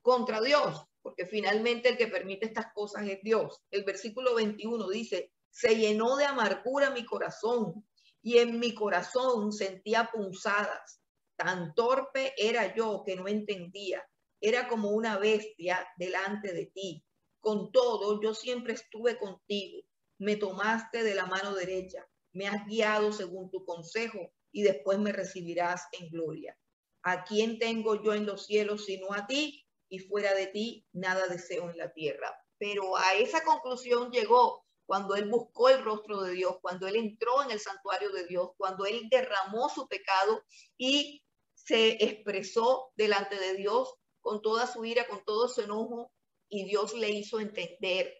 contra Dios, porque finalmente el que permite estas cosas es Dios. El versículo 21 dice, se llenó de amargura mi corazón y en mi corazón sentía punzadas. Tan torpe era yo que no entendía. Era como una bestia delante de ti. Con todo, yo siempre estuve contigo. Me tomaste de la mano derecha. Me has guiado según tu consejo y después me recibirás en gloria. ¿A quién tengo yo en los cielos sino a ti? Y fuera de ti nada deseo en la tierra. Pero a esa conclusión llegó cuando él buscó el rostro de Dios, cuando él entró en el santuario de Dios, cuando él derramó su pecado y se expresó delante de Dios con toda su ira, con todo su enojo, y Dios le hizo entender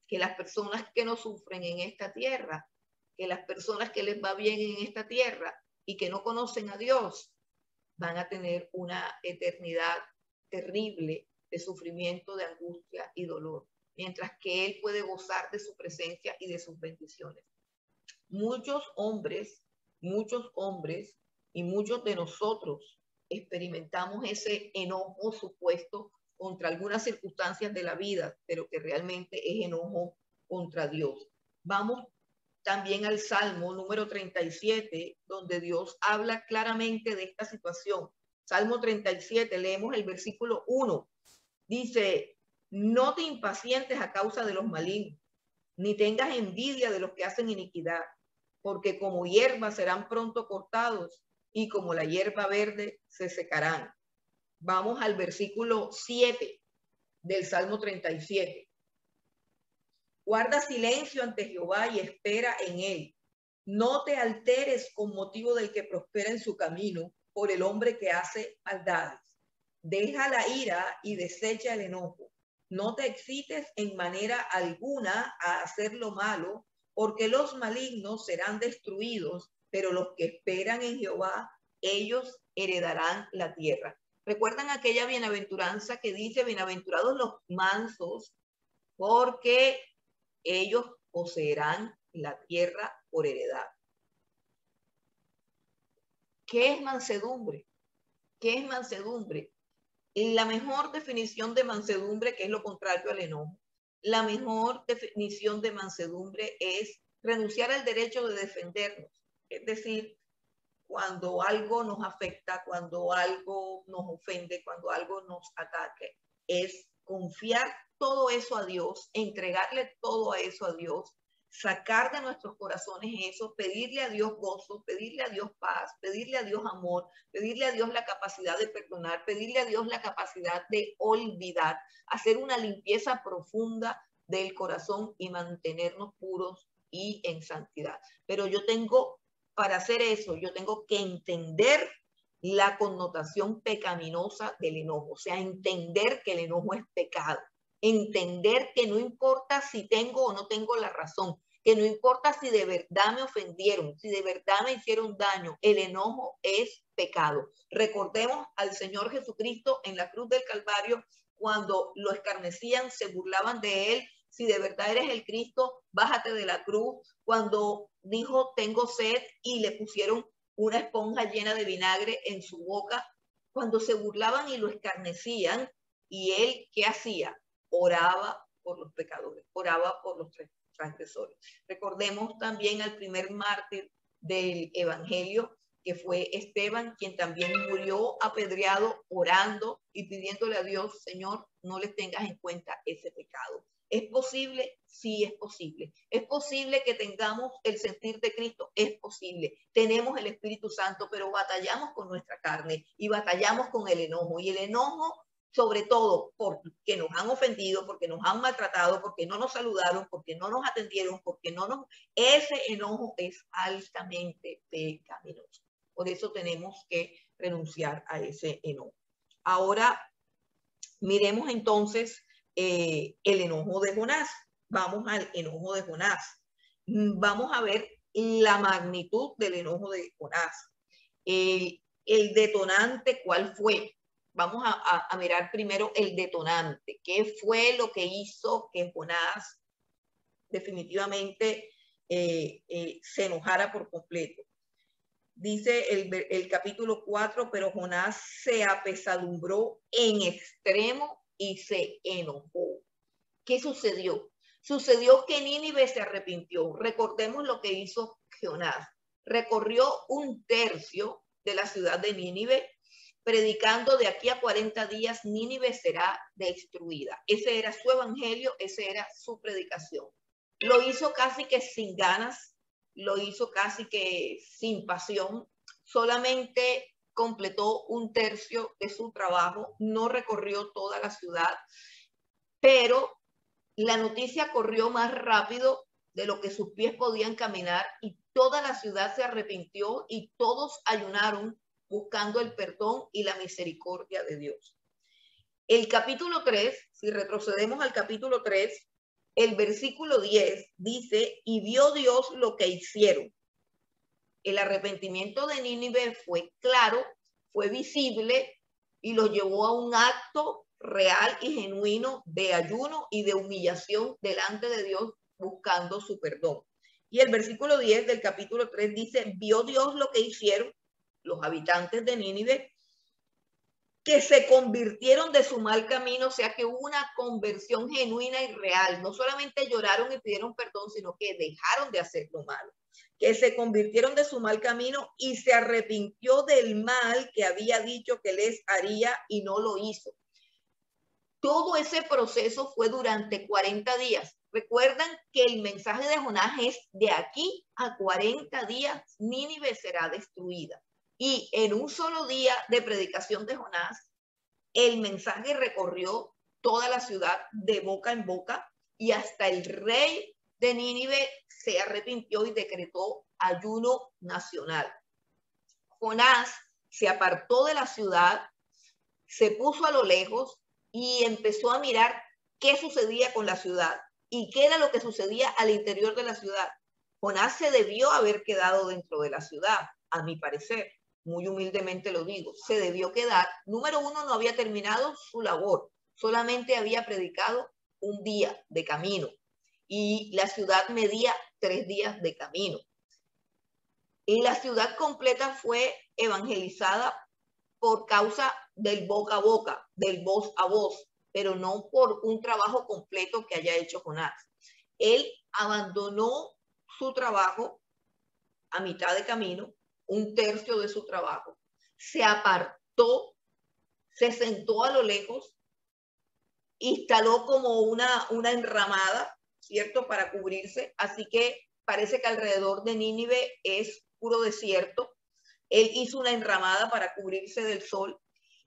que las personas que no sufren en esta tierra, que las personas que les va bien en esta tierra y que no conocen a Dios, van a tener una eternidad terrible de sufrimiento, de angustia y dolor, mientras que Él puede gozar de su presencia y de sus bendiciones. muchos hombres y muchos de nosotros experimentamos ese enojo supuesto contra algunas circunstancias de la vida, pero que realmente es enojo contra Dios. Vamos también al Salmo número 37, donde Dios habla claramente de esta situación. Salmo 37, leemos el versículo 1. Dice, no te impacientes a causa de los malignos, ni tengas envidia de los que hacen iniquidad, porque como hierba serán pronto cortados y como la hierba verde se secarán. Vamos al versículo 7 del Salmo 37. Guarda silencio ante Jehová y espera en él. No te alteres con motivo del que prospera en su camino, por el hombre que hace maldades. Deja la ira y desecha el enojo. No te excites en manera alguna a hacer lo malo, porque los malignos serán destruidos, pero los que esperan en Jehová, ellos heredarán la tierra. ¿Recuerdan aquella bienaventuranza que dice, bienaventurados los mansos, porque ellos poseerán la tierra por heredad? ¿Qué es mansedumbre? ¿Qué es mansedumbre? La mejor definición de mansedumbre, que es lo contrario al enojo, la mejor definición de mansedumbre es renunciar al derecho de defendernos. Es decir, cuando algo nos afecta, cuando algo nos ofende, cuando algo nos ataque, es confiar todo eso a Dios, entregarle todo a eso a Dios, sacar de nuestros corazones eso, pedirle a Dios gozo, pedirle a Dios paz, pedirle a Dios amor, pedirle a Dios la capacidad de perdonar, pedirle a Dios la capacidad de olvidar, hacer una limpieza profunda del corazón y mantenernos puros y en santidad. Pero para hacer eso, yo tengo que entender la connotación pecaminosa del enojo, o sea, entender que el enojo es pecado, entender que no importa si tengo o no tengo la razón, que no importa si de verdad me ofendieron, si de verdad me hicieron daño, el enojo es pecado. Recordemos al Señor Jesucristo en la cruz del Calvario, cuando lo escarnecían, se burlaban de él. Si de verdad eres el Cristo, bájate de la cruz. Cuando dijo, tengo sed, y le pusieron una esponja llena de vinagre en su boca, cuando se burlaban y lo escarnecían, y él, ¿qué hacía? Oraba por los pecadores, oraba por los transgresores. Recordemos también al primer mártir del evangelio, que fue Esteban, quien también murió apedreado, orando y pidiéndole a Dios, Señor, no les tengas en cuenta ese pecado. ¿Es posible? Sí, es posible. ¿Es posible que tengamos el sentir de Cristo? Es posible. Tenemos el Espíritu Santo, pero batallamos con nuestra carne y batallamos con el enojo. Y el enojo, sobre todo, porque nos han ofendido, porque nos han maltratado, porque no nos saludaron, porque no nos atendieron, ese enojo es altamente pecaminoso. Por eso tenemos que renunciar a ese enojo. Ahora, miremos entonces el enojo de Jonás. Vamos al enojo de Jonás. Vamos a ver la magnitud del enojo de Jonás. El detonante, ¿cuál fue? Vamos a mirar primero el detonante. ¿Qué fue lo que hizo que Jonás definitivamente se enojara por completo? Dice el capítulo 4, pero Jonás se apesadumbró en extremo y se enojó. ¿Qué sucedió? Sucedió que Nínive se arrepintió. Recordemos lo que hizo Jonás. Recorrió un tercio de la ciudad de Nínive, predicando de aquí a 40 días Nínive será destruida. Ese era su evangelio, esa era su predicación. Lo hizo casi que sin ganas, lo hizo casi que sin pasión, solamente completó un tercio de su trabajo, no recorrió toda la ciudad, pero la noticia corrió más rápido de lo que sus pies podían caminar y toda la ciudad se arrepintió y todos ayunaron buscando el perdón y la misericordia de Dios. El capítulo 3, si retrocedemos al capítulo 3, el versículo 10 dice, y vio Dios lo que hicieron. El arrepentimiento de Nínive fue claro, fue visible y lo llevó a un acto real y genuino de ayuno y de humillación delante de Dios buscando su perdón. Y el versículo 10 del capítulo 3 dice, vio Dios lo que hicieron los habitantes de Nínive, que se convirtieron de su mal camino, o sea que hubo una conversión genuina y real. No solamente lloraron y pidieron perdón, sino que dejaron de hacer lo malo. Que se convirtieron de su mal camino y se arrepintió del mal que había dicho que les haría y no lo hizo. Todo ese proceso fue durante 40 días. Recuerdan que el mensaje de Jonás es de aquí a 40 días Nínive será destruida. Y en un solo día de predicación de Jonás, el mensaje recorrió toda la ciudad de boca en boca y hasta el rey de Nínive se arrepintió y decretó ayuno nacional. Jonás se apartó de la ciudad, se puso a lo lejos y empezó a mirar qué sucedía con la ciudad y qué era lo que sucedía al interior de la ciudad. Jonás se debió haber quedado dentro de la ciudad, a mi parecer. Muy humildemente lo digo, se debió quedar. Número uno, no había terminado su labor, solamente había predicado un día de camino y la ciudad medía 3 días de camino. Y la ciudad completa fue evangelizada por causa del boca a boca, del voz a voz, pero no por un trabajo completo que haya hecho Jonás. Él abandonó su trabajo a mitad de camino, un tercio de su trabajo, se apartó, se sentó a lo lejos, instaló como una enramada, ¿cierto?, para cubrirse, así que parece que alrededor de Nínive es puro desierto. Él hizo una enramada para cubrirse del sol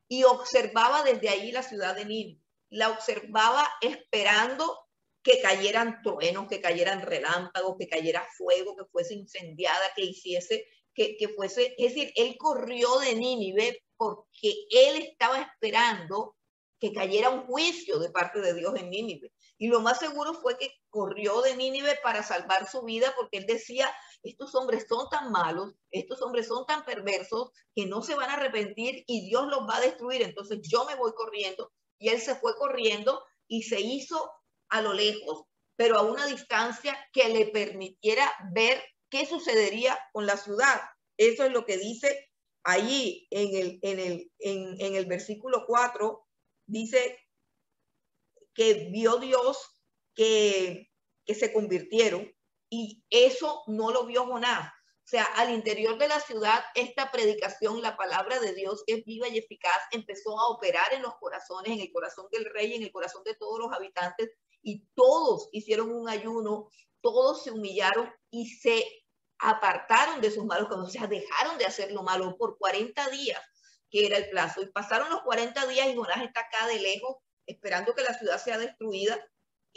y observaba desde ahí la ciudad de Nínive. La observaba esperando que cayeran truenos, que cayeran relámpagos, que cayera fuego, que fuese incendiada, que hiciese, que fuese, es decir, él corrió de Nínive porque él estaba esperando que cayera un juicio de parte de Dios en Nínive. Y lo más seguro fue que corrió de Nínive para salvar su vida porque él decía, estos hombres son tan malos, estos hombres son tan perversos que no se van a arrepentir y Dios los va a destruir. Entonces yo me voy corriendo y él se fue corriendo y se hizo a lo lejos, pero a una distancia que le permitiera ver qué sucedería con la ciudad. Eso es lo que dice allí en el versículo 4, dice que vio Dios que se convirtieron y eso no lo vio Jonás. O sea, al interior de la ciudad, esta predicación, la palabra de Dios que es viva y eficaz, empezó a operar en los corazones, en el corazón del rey, en el corazón de todos los habitantes, y todos hicieron un ayuno, todos se humillaron y se apartaron de sus malos caminos, o sea, dejaron de hacer lo malo por 40 días, que era el plazo. Y pasaron los 40 días y Jonás está acá de lejos, esperando que la ciudad sea destruida,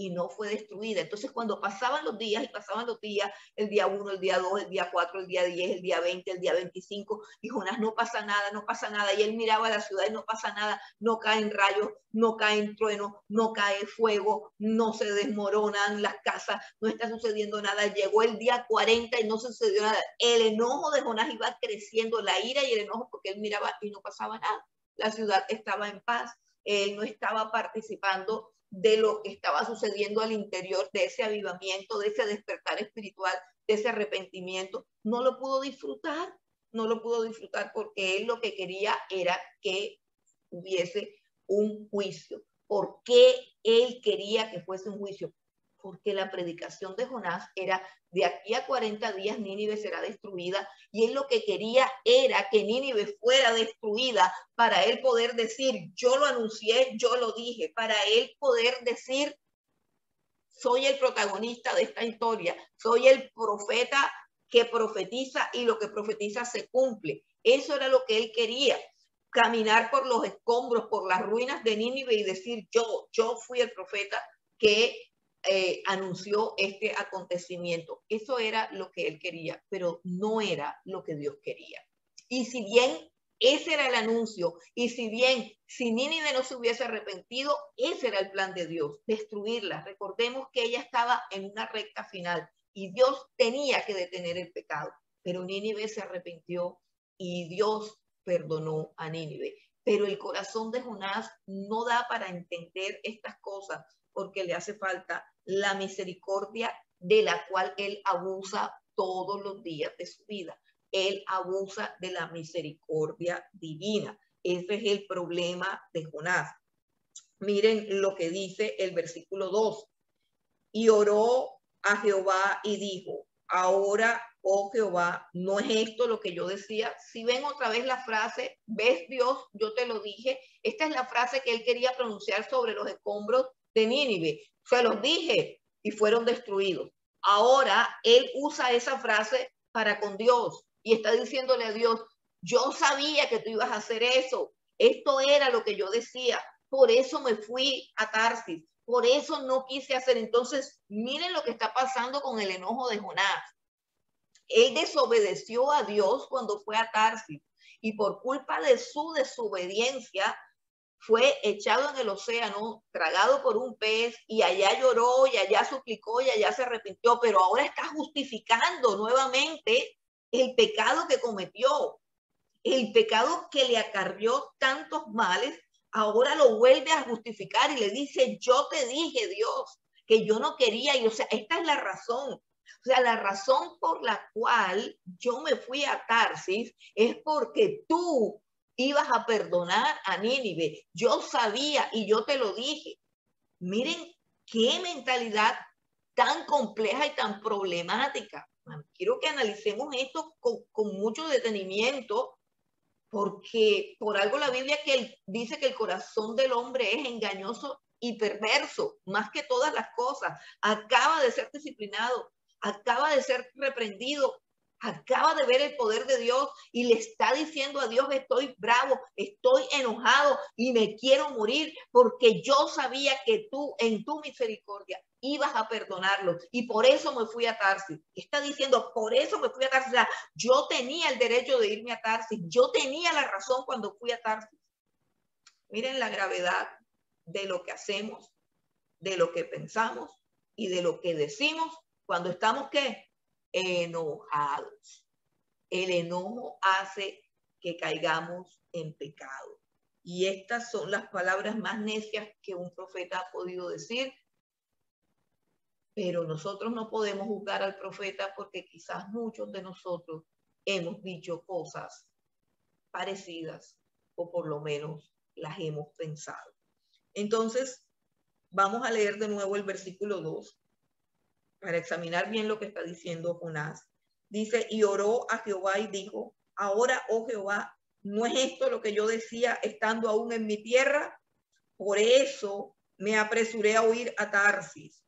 y no fue destruida. Entonces, cuando pasaban los días y pasaban los días, el día 1, el día 2, el día 4, el día 10, el día 20, el día 25, y Jonás no pasa nada, no pasa nada, y él miraba la ciudad y no pasa nada, no caen rayos, no caen truenos, no cae fuego, no se desmoronan las casas, no está sucediendo nada. Llegó el día 40 y no sucedió nada. El enojo de Jonás iba creciendo, la ira y el enojo, porque él miraba y no pasaba nada. La ciudad estaba en paz. Él no estaba participando de lo que estaba sucediendo al interior, de ese avivamiento, de ese despertar espiritual, de ese arrepentimiento. No lo pudo disfrutar, no lo pudo disfrutar porque él lo que quería era que hubiese un juicio. ¿Por qué él quería que fuese un juicio? Porque la predicación de Jonás era de aquí a 40 días Nínive será destruida, y él lo que quería era que Nínive fuera destruida para él poder decir, yo lo anuncié, yo lo dije, para él poder decir, soy el protagonista de esta historia, soy el profeta que profetiza y lo que profetiza se cumple. Eso era lo que él quería, caminar por los escombros, por las ruinas de Nínive y decir, yo fui el profeta que anunció este acontecimiento. Eso era lo que él quería, pero no era lo que Dios quería. Y si bien ese era el anuncio, y si bien si Nínive no se hubiese arrepentido, ese era el plan de Dios, destruirla. Recordemos que ella estaba en una recta final y Dios tenía que detener el pecado, pero Nínive se arrepintió y Dios perdonó a Nínive. Pero el corazón de Jonás no da para entender estas cosas porque le hace falta la misericordia de la cual él abusa todos los días de su vida. Él abusa de la misericordia divina. Ese es el problema de Jonás. Miren lo que dice el versículo 2. Y oró a Jehová y dijo, ahora, oh Jehová, ¿no es esto lo que yo decía? Si ven otra vez la frase, ves Dios, yo te lo dije. Esta es la frase que él quería pronunciar sobre los escombros de Nínive. Se los dije y fueron destruidos. Ahora él usa esa frase para con Dios y está diciéndole a Dios, yo sabía que tú ibas a hacer eso. Esto era lo que yo decía. Por eso me fui a Tarsis. Por eso no quise hacer. Entonces, miren lo que está pasando con el enojo de Jonás. Él desobedeció a Dios cuando fue a Tarsis y por culpa de su desobediencia fue echado en el océano, tragado por un pez, y allá lloró, y allá suplicó, y allá se arrepintió, pero ahora está justificando nuevamente el pecado que cometió, el pecado que le acarrió tantos males. Ahora lo vuelve a justificar y le dice, yo te dije, Dios, que yo no quería. Y o sea, esta es la razón. O sea, la razón por la cual yo me fui a Tarsis es porque tú ibas a perdonar a Nínive. Yo sabía y yo te lo dije. Miren qué mentalidad tan compleja y tan problemática. Quiero que analicemos esto con mucho detenimiento, porque por algo la Biblia dice que el corazón del hombre es engañoso y perverso, más que todas las cosas. Acaba de ser disciplinado, acaba de ser reprendido, acaba de ver el poder de Dios y le está diciendo a Dios, estoy bravo, estoy enojado y me quiero morir porque yo sabía que tú en tu misericordia ibas a perdonarlo y por eso me fui a Tarsis. Está diciendo, por eso me fui a Tarsis. O sea, yo tenía el derecho de irme a Tarsis, yo tenía la razón cuando fui a Tarsis. Miren la gravedad de lo que hacemos, de lo que pensamos y de lo que decimos cuando estamos, ¿qué? Enojados. El enojo hace que caigamos en pecado. Y estas son las palabras más necias que un profeta ha podido decir. Pero nosotros no podemos juzgar al profeta porque quizás muchos de nosotros hemos dicho cosas parecidas o por lo menos las hemos pensado. Entonces, vamos a leer de nuevo el versículo 2 para examinar bien lo que está diciendo Jonás. Dice, y oró a Jehová y dijo, ahora, oh Jehová, ¿no es esto lo que yo decía estando aún en mi tierra? Por eso me apresuré a huir a Tarsis,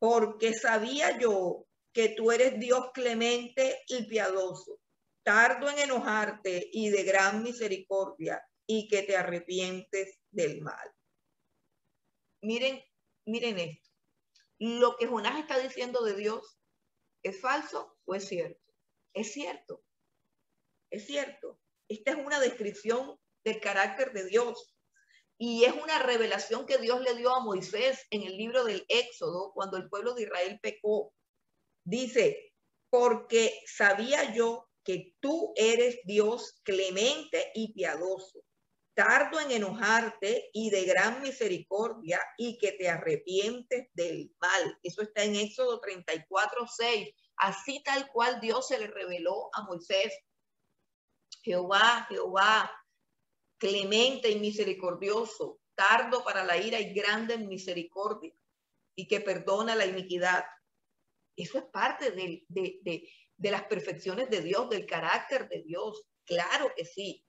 porque sabía yo que tú eres Dios clemente y piadoso, tardo en enojarte y de gran misericordia, y que te arrepientes del mal. Miren, miren esto. Lo que Jonás está diciendo de Dios, ¿es falso o es cierto? Es cierto, es cierto. Esta es una descripción del carácter de Dios. Y es una revelación que Dios le dio a Moisés en el libro del Éxodo, cuando el pueblo de Israel pecó. Dice, porque sabía yo que tú eres Dios clemente y piadoso, tardo en enojarte y de gran misericordia, y que te arrepientes del mal. Eso está en Éxodo 34:6. Así tal cual Dios se le reveló a Moisés. Jehová, Jehová, clemente y misericordioso, tardo para la ira y grande en misericordia, y que perdona la iniquidad. Eso es parte de las perfecciones de Dios, del carácter de Dios. Claro que sí.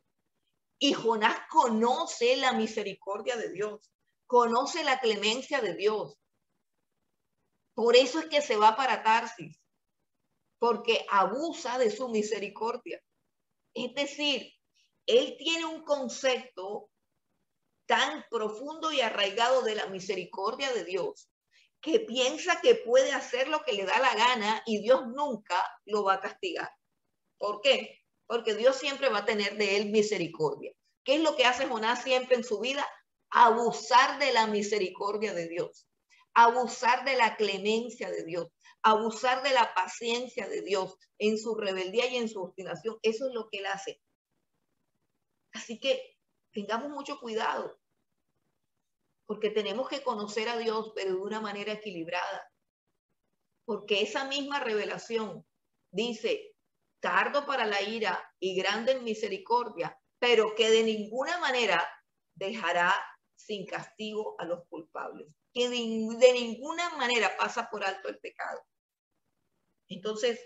Y Jonás conoce la misericordia de Dios, conoce la clemencia de Dios. Por eso es que se va para Tarsis, porque abusa de su misericordia. Es decir, él tiene un concepto tan profundo y arraigado de la misericordia de Dios, que piensa que puede hacer lo que le da la gana y Dios nunca lo va a castigar. ¿Por qué? Porque Dios siempre va a tener de él misericordia. ¿Qué es lo que hace Jonás siempre en su vida? Abusar de la misericordia de Dios, abusar de la clemencia de Dios, abusar de la paciencia de Dios en su rebeldía y en su obstinación. Eso es lo que él hace. Así que tengamos mucho cuidado, porque tenemos que conocer a Dios, pero de una manera equilibrada. porque esa misma revelación dice, tardo para la ira y grande en misericordia, pero que de ninguna manera dejará sin castigo a los culpables, que de ninguna manera pasa por alto el pecado. Entonces,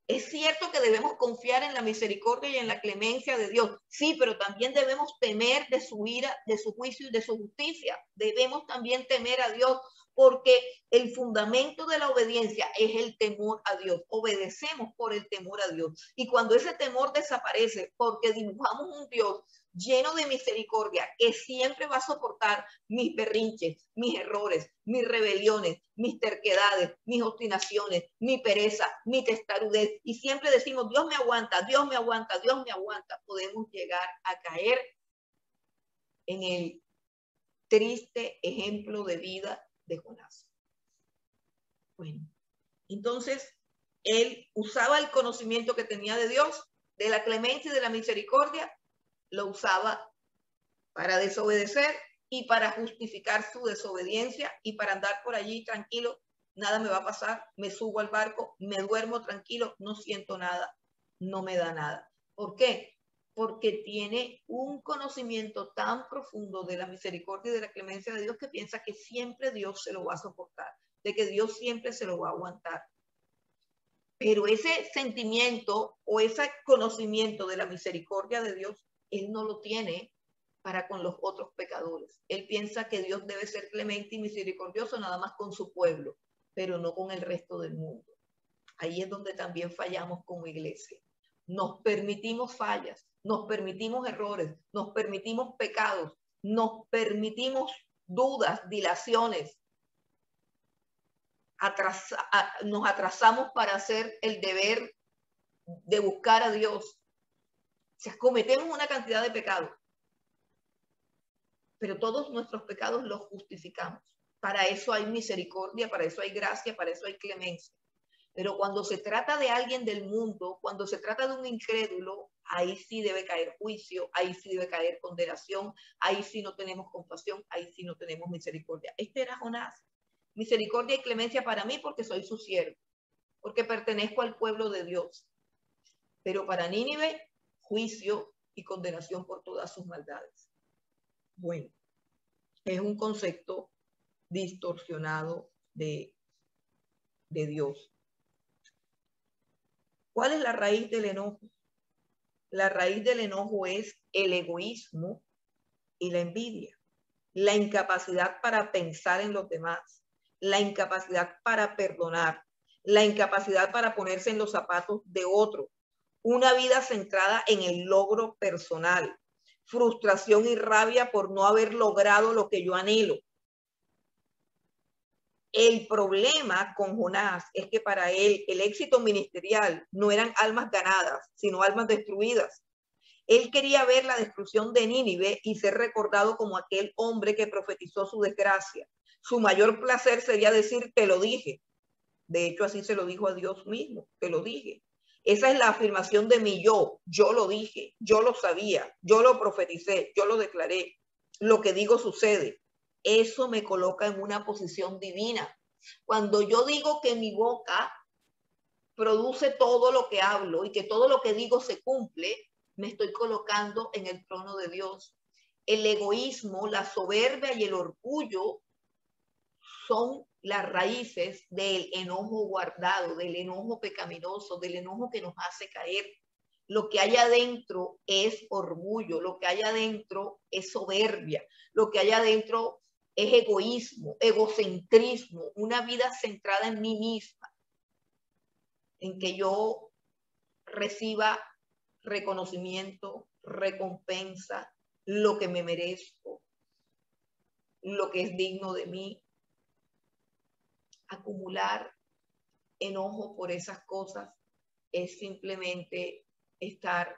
es cierto que debemos confiar en la misericordia y en la clemencia de Dios, sí, pero también debemos temer de su ira, de su juicio y de su justicia. Debemos también temer a Dios, porque el fundamento de la obediencia es el temor a Dios. Obedecemos por el temor a Dios. Y cuando ese temor desaparece, porque dibujamos un Dios lleno de misericordia, que siempre va a soportar mis berrinches, mis errores, mis rebeliones, mis terquedades, mis obstinaciones, mi pereza, mi testarudez, y siempre decimos, Dios me aguanta, Dios me aguanta, Dios me aguanta, podemos llegar a caer en el triste ejemplo de vida de Jonás. Bueno, entonces él usaba el conocimiento que tenía de Dios, de la clemencia y de la misericordia, lo usaba para desobedecer y para justificar su desobediencia y para andar por allí tranquilo, nada me va a pasar, me subo al barco, me duermo tranquilo, no siento nada, no me da nada. ¿Por qué? Porque tiene un conocimiento tan profundo de la misericordia y de la clemencia de Dios que piensa que siempre Dios se lo va a soportar, de que Dios siempre se lo va a aguantar. Pero ese sentimiento o ese conocimiento de la misericordia de Dios, él no lo tiene para con los otros pecadores. Él piensa que Dios debe ser clemente y misericordioso nada más con su pueblo, pero no con el resto del mundo. Ahí es donde también fallamos como iglesia. Nos permitimos fallas, nos permitimos errores, nos permitimos pecados, nos permitimos dudas, dilaciones. Nos atrasamos para hacer el deber de buscar a Dios. O sea, cometemos una cantidad de pecados, pero todos nuestros pecados los justificamos. Para eso hay misericordia, para eso hay gracia, para eso hay clemencia. Pero cuando se trata de alguien del mundo, cuando se trata de un incrédulo, ahí sí debe caer juicio, ahí sí debe caer condenación, ahí sí no tenemos compasión, ahí sí no tenemos misericordia. Este era Jonás. Misericordia y clemencia para mí porque soy su siervo, porque pertenezco al pueblo de Dios. Pero para Nínive, juicio y condenación por todas sus maldades. Bueno, es un concepto distorsionado de Dios. ¿Cuál es la raíz del enojo? La raíz del enojo es el egoísmo y la envidia, la incapacidad para pensar en los demás, la incapacidad para perdonar, la incapacidad para ponerse en los zapatos de otro, una vida centrada en el logro personal, frustración y rabia por no haber logrado lo que yo anhelo. El problema con Jonás es que para él el éxito ministerial no eran almas ganadas, sino almas destruidas. Él quería ver la destrucción de Nínive y ser recordado como aquel hombre que profetizó su desgracia. Su mayor placer sería decir, te lo dije. De hecho, así se lo dijo a Dios mismo, te lo dije. Esa es la afirmación de mi yo lo dije, yo lo sabía, yo lo profeticé, yo lo declaré. Lo que digo sucede. Eso me coloca en una posición divina. Cuando yo digo que mi boca produce todo lo que hablo y que todo lo que digo se cumple, me estoy colocando en el trono de Dios. El egoísmo, la soberbia y el orgullo son las raíces del enojo guardado, del enojo pecaminoso, del enojo que nos hace caer. Lo que hay adentro es orgullo, lo que hay adentro es soberbia, lo que hay adentro es egoísmo, egocentrismo, una vida centrada en mí misma, en que yo reciba reconocimiento, recompensa, lo que me merezco, lo que es digno de mí. Acumular enojo por esas cosas es simplemente estar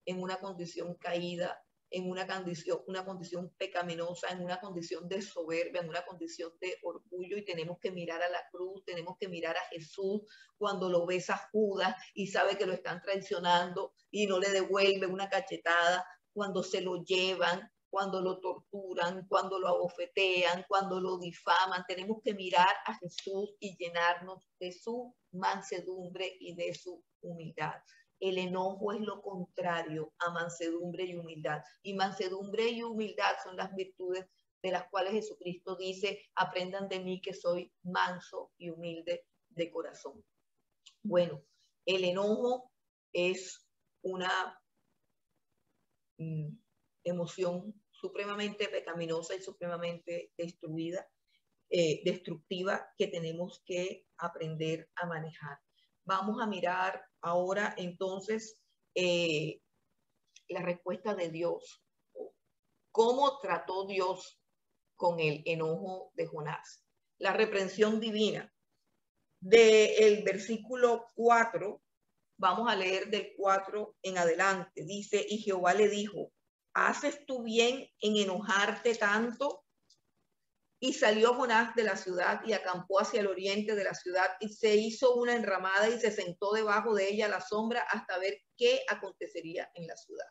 en una condición caída, en una condición pecaminosa, en una condición de soberbia, en una condición de orgullo, y tenemos que mirar a la cruz, tenemos que mirar a Jesús cuando lo besa a Judas y sabe que lo están traicionando y no le devuelve una cachetada, cuando se lo llevan cuando lo torturan, cuando lo abofetean, cuando lo difaman. Tenemos que mirar a Jesús y llenarnos de su mansedumbre y de su humildad. El enojo es lo contrario a mansedumbre y humildad. Y mansedumbre y humildad son las virtudes de las cuales Jesucristo dice: aprendan de mí que soy manso y humilde de corazón. Bueno, el enojo es una emoción supremamente pecaminosa y supremamente destructiva que tenemos que aprender a manejar. Vamos a mirar ahora entonces la respuesta de Dios. ¿Cómo trató Dios con el enojo de Jonás? La reprensión divina. Del versículo 4, vamos a leer del 4 en adelante. Dice: y Jehová le dijo: ¿haces tú bien en enojarte tanto? Y salió Jonás de la ciudad y acampó hacia el oriente de la ciudad y se hizo una enramada y se sentó debajo de ella a la sombra hasta ver qué acontecería en la ciudad.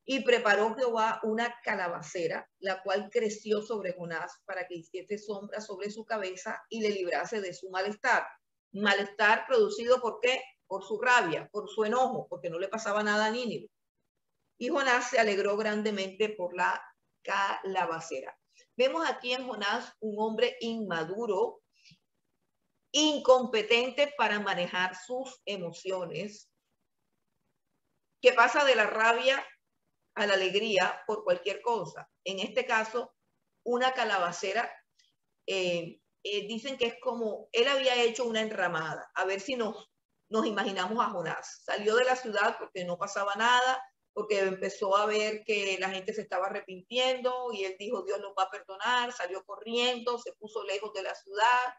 Y preparó Jehová una calabacera, la cual creció sobre Jonás para que hiciese sombra sobre su cabeza y le librase de su malestar. Malestar producido ¿por qué? Por su rabia, por su enojo, porque no le pasaba nada a Nínive. Y Jonás se alegró grandemente por la calabacera. Vemos aquí en Jonás un hombre inmaduro, incompetente para manejar sus emociones, que pasa de la rabia a la alegría por cualquier cosa. En este caso, una calabacera, dicen que es como, él había hecho una enramada. A ver si nos imaginamos a Jonás. Salió de la ciudad porque no pasaba nada, porque empezó a ver que la gente se estaba arrepintiendo y él dijo: Dios nos va a perdonar. Salió corriendo, se puso lejos de la ciudad,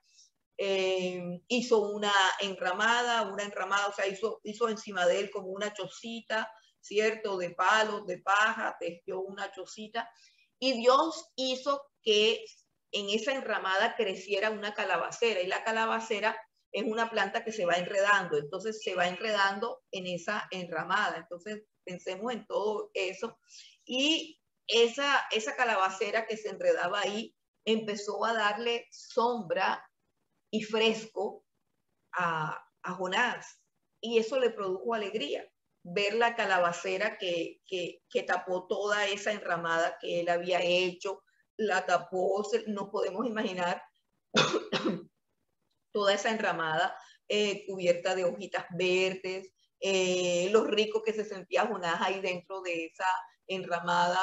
hizo una enramada, o sea, hizo encima de él como una chocita, ¿cierto? De palos, de paja, tejió una chocita, y Dios hizo que en esa enramada creciera una calabacera, y la calabacera es una planta que se va enredando, entonces se va enredando en esa enramada. Entonces pensemos en todo eso, y esa calabacera que se enredaba ahí empezó a darle sombra y fresco a Jonás, y eso le produjo alegría, ver la calabacera que tapó toda esa enramada que él había hecho, la tapó. Nos podemos imaginar toda esa enramada cubierta de hojitas verdes, los ricos que se sentía Jonás ahí dentro de esa enramada,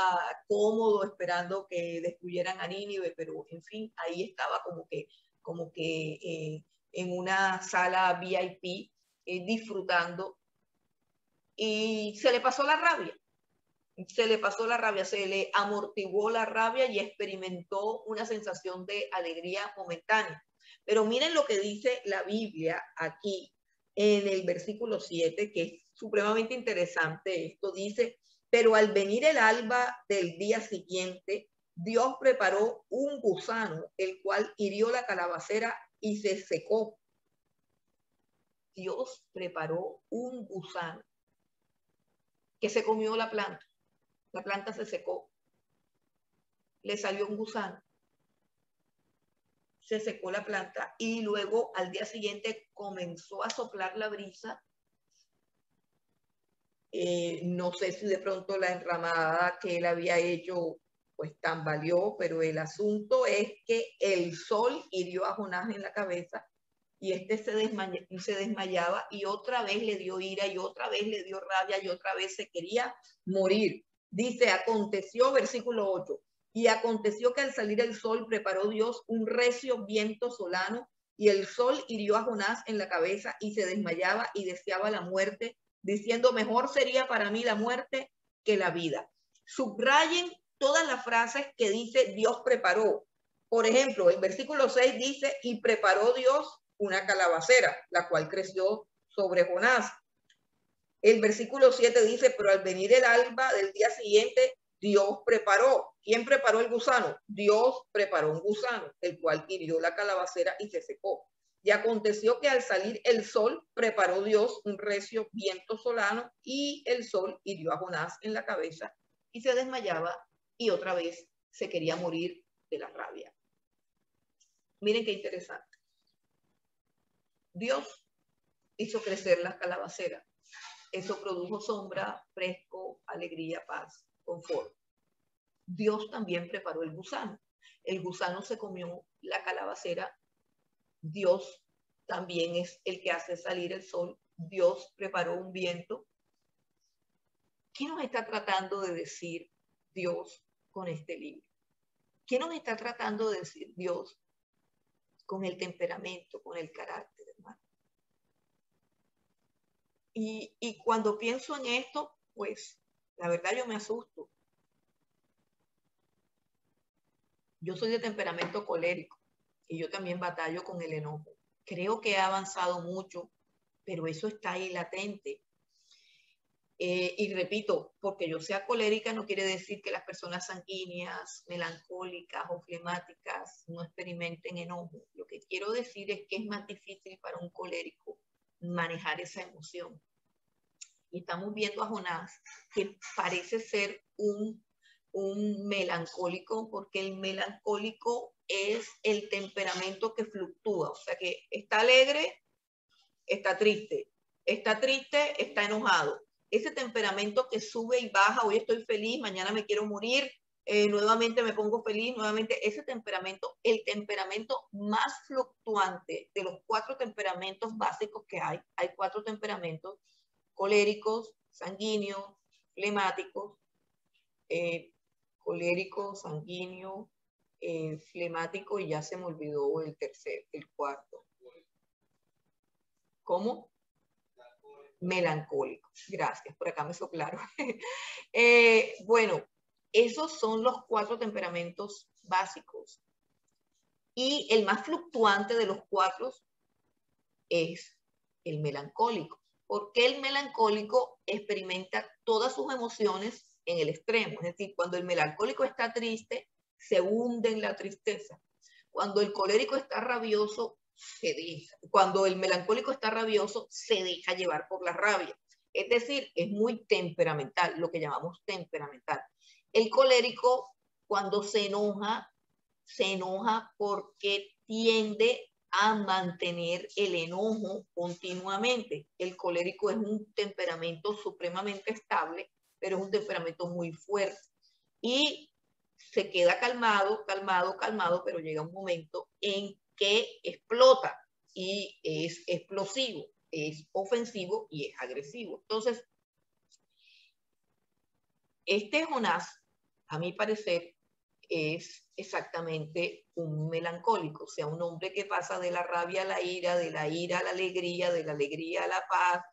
cómodo, esperando que destruyeran a Nínive, pero en fin, ahí estaba como que en una sala VIP, disfrutando, y se le pasó la rabia. Se le amortiguó la rabia y experimentó una sensación de alegría momentánea. Pero miren lo que dice la Biblia aquí en el versículo 7, que es supremamente interesante. Esto dice: pero al venir el alba del día siguiente, Dios preparó un gusano, el cual hirió la calabacera y se secó. Dios preparó un gusano que se comió la planta. La planta se secó, le salió un gusano, se secó la planta, y luego al día siguiente comenzó a soplar la brisa. No sé si de pronto la enramada que él había hecho pues tambaleó, pero el asunto es que el sol hirió a Jonás en la cabeza, y este se desmayaba, y otra vez le dio ira, y otra vez le dio rabia, y otra vez se quería morir. Dice: aconteció, versículo 8, y aconteció que al salir el sol preparó Dios un recio viento solano, y el sol hirió a Jonás en la cabeza, y se desmayaba y deseaba la muerte, diciendo: mejor sería para mí la muerte que la vida. Subrayen todas las frases que dice Dios preparó. Por ejemplo, el versículo 6 dice: y preparó Dios una calabacera, la cual creció sobre Jonás. El versículo 7 dice: pero al venir el alba del día siguiente, Dios preparó. ¿Quién preparó el gusano? Dios preparó un gusano, el cual hirió la calabacera y se secó. Y aconteció que al salir el sol, preparó Dios un recio viento solano, y el sol hirió a Jonás en la cabeza y se desmayaba y otra vez se quería morir de la rabia. Miren qué interesante. Dios hizo crecer las calabaceras. Eso produjo sombra, fresco, alegría, paz, confort. Dios también preparó el gusano. El gusano se comió la calabacera. Dios también es el que hace salir el sol. Dios preparó un viento. ¿Qué nos está tratando de decir Dios con este libro? ¿Qué nos está tratando de decir Dios con el temperamento, con el carácter, hermano? Y cuando pienso en esto, pues la verdad yo me asusto. Yo soy de temperamento colérico y yo también batallo con el enojo. Creo que he avanzado mucho, pero eso está ahí latente. Y repito, porque yo sea colérica no quiere decir que las personas sanguíneas, melancólicas o flemáticas no experimenten enojo. Lo que quiero decir es que es más difícil para un colérico manejar esa emoción. Y estamos viendo a Jonás, que parece ser un melancólico, porque el melancólico es el temperamento que fluctúa, o sea que está alegre, está triste, está enojado. Ese temperamento que sube y baja, hoy estoy feliz, mañana me quiero morir, nuevamente me pongo feliz, nuevamente ese temperamento, el temperamento más fluctuante de los 4 temperamentos básicos que hay 4 temperamentos: coléricos, sanguíneos, flemáticos, colérico, sanguíneo, flemático, y ya se me olvidó el cuarto. ¿Cómo? Melancólico. Gracias, por acá me soplaron. Bueno, esos son los 4 temperamentos básicos. Y el más fluctuante de los 4 es el melancólico. Porque el melancólico experimenta todas sus emociones en el extremo. Es decir, cuando el melancólico está triste, se hunde en la tristeza. Cuando el colérico está rabioso, se deja. Cuando el melancólico está rabioso, se deja llevar por la rabia. Es decir, es muy temperamental, lo que llamamos temperamental. El colérico, cuando se enoja porque tiende a mantener el enojo continuamente. El colérico es un temperamento supremamente estable, pero es un temperamento muy fuerte. Y se queda calmado, pero llega un momento en que explota y es explosivo, es ofensivo y es agresivo. Entonces, este Jonás, a mi parecer, es exactamente un melancólico, o sea, un hombre que pasa de la rabia a la ira, de la ira a la alegría, de la alegría a la paz,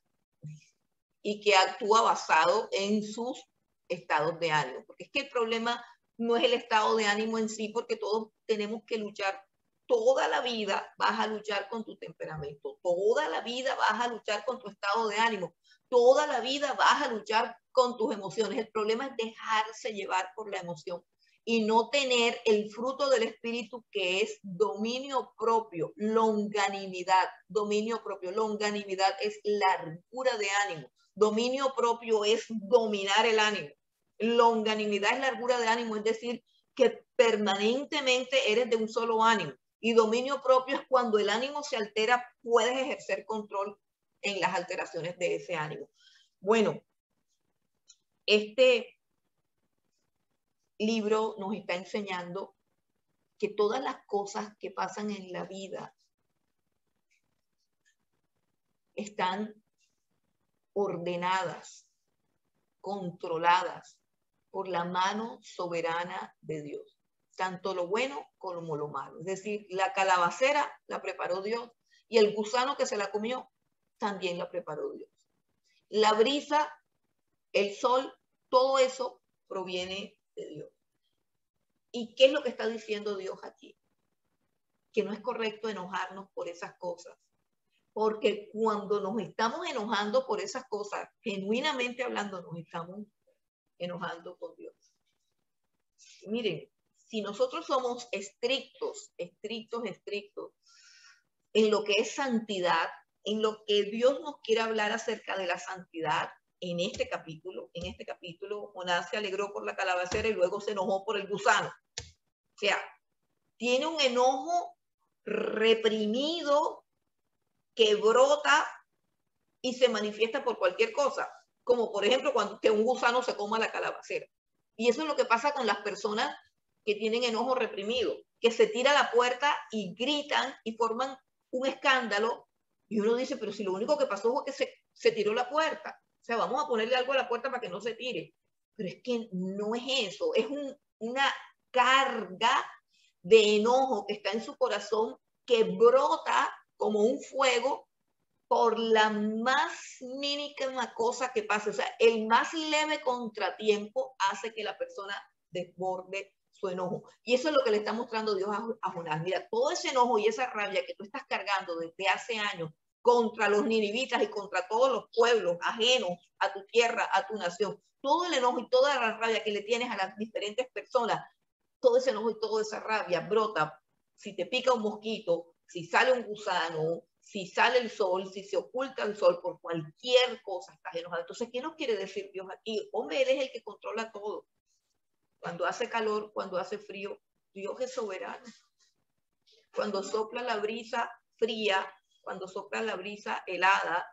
y que actúa basado en sus estados de ánimo. Porque es que el problema no es el estado de ánimo en sí, porque todos tenemos que luchar. Toda la vida vas a luchar con tu temperamento, toda la vida vas a luchar con tu estado de ánimo, toda la vida vas a luchar con tus emociones. El problema es dejarse llevar por la emoción y no tener el fruto del espíritu, que es dominio propio, longanimidad. Dominio propio, longanimidad es largura de ánimo. Dominio propio es dominar el ánimo. Longanimidad es largura de ánimo, es decir, que permanentemente eres de un solo ánimo. Y dominio propio es cuando el ánimo se altera, puedes ejercer control en las alteraciones de ese ánimo. Bueno, este libro nos está enseñando que todas las cosas que pasan en la vida están ordenadas, controladas por la mano soberana de Dios, tanto lo bueno como lo malo. Es decir, la calabacera la preparó Dios y el gusano que se la comió también la preparó Dios. La brisa, el sol, todo eso proviene de Dios. ¿Y qué es lo que está diciendo Dios aquí? Que no es correcto enojarnos por esas cosas. Porque cuando nos estamos enojando por esas cosas, genuinamente hablando, nos estamos enojando con Dios. Miren, si nosotros somos estrictos en lo que es santidad, en lo que Dios nos quiere hablar acerca de la santidad, en este capítulo, Jonás se alegró por la calabacera y luego se enojó por el gusano. O sea, tiene un enojo reprimido que brota y se manifiesta por cualquier cosa, como por ejemplo cuando que un gusano se coma la calabacera. Y eso es lo que pasa con las personas que tienen enojo reprimido, que se tira a la puerta y gritan y forman un escándalo, y uno dice, pero si lo único que pasó fue que se tiró la puerta, o sea, vamos a ponerle algo a la puerta para que no se tire. Pero es que no es eso, es una carga de enojo que está en su corazón, que brota como un fuego por la más mínima cosa que pase. O sea, el más leve contratiempo hace que la persona desborde su enojo. Y eso es lo que le está mostrando Dios a Jonás. Mira, todo ese enojo y esa rabia que tú estás cargando desde hace años contra los ninivitas y contra todos los pueblos ajenos a tu tierra, a tu nación, todo el enojo y toda la rabia que le tienes a las diferentes personas, todo ese enojo y toda esa rabia brota si te pica un mosquito, si sale un gusano, si sale el sol, si se oculta el sol, por cualquier cosa estás enojado. Entonces, ¿qué nos quiere decir Dios aquí? Hombre, Él es el que controla todo. Cuando hace calor, cuando hace frío, Dios es soberano. Cuando sopla la brisa fría, cuando sopla la brisa helada,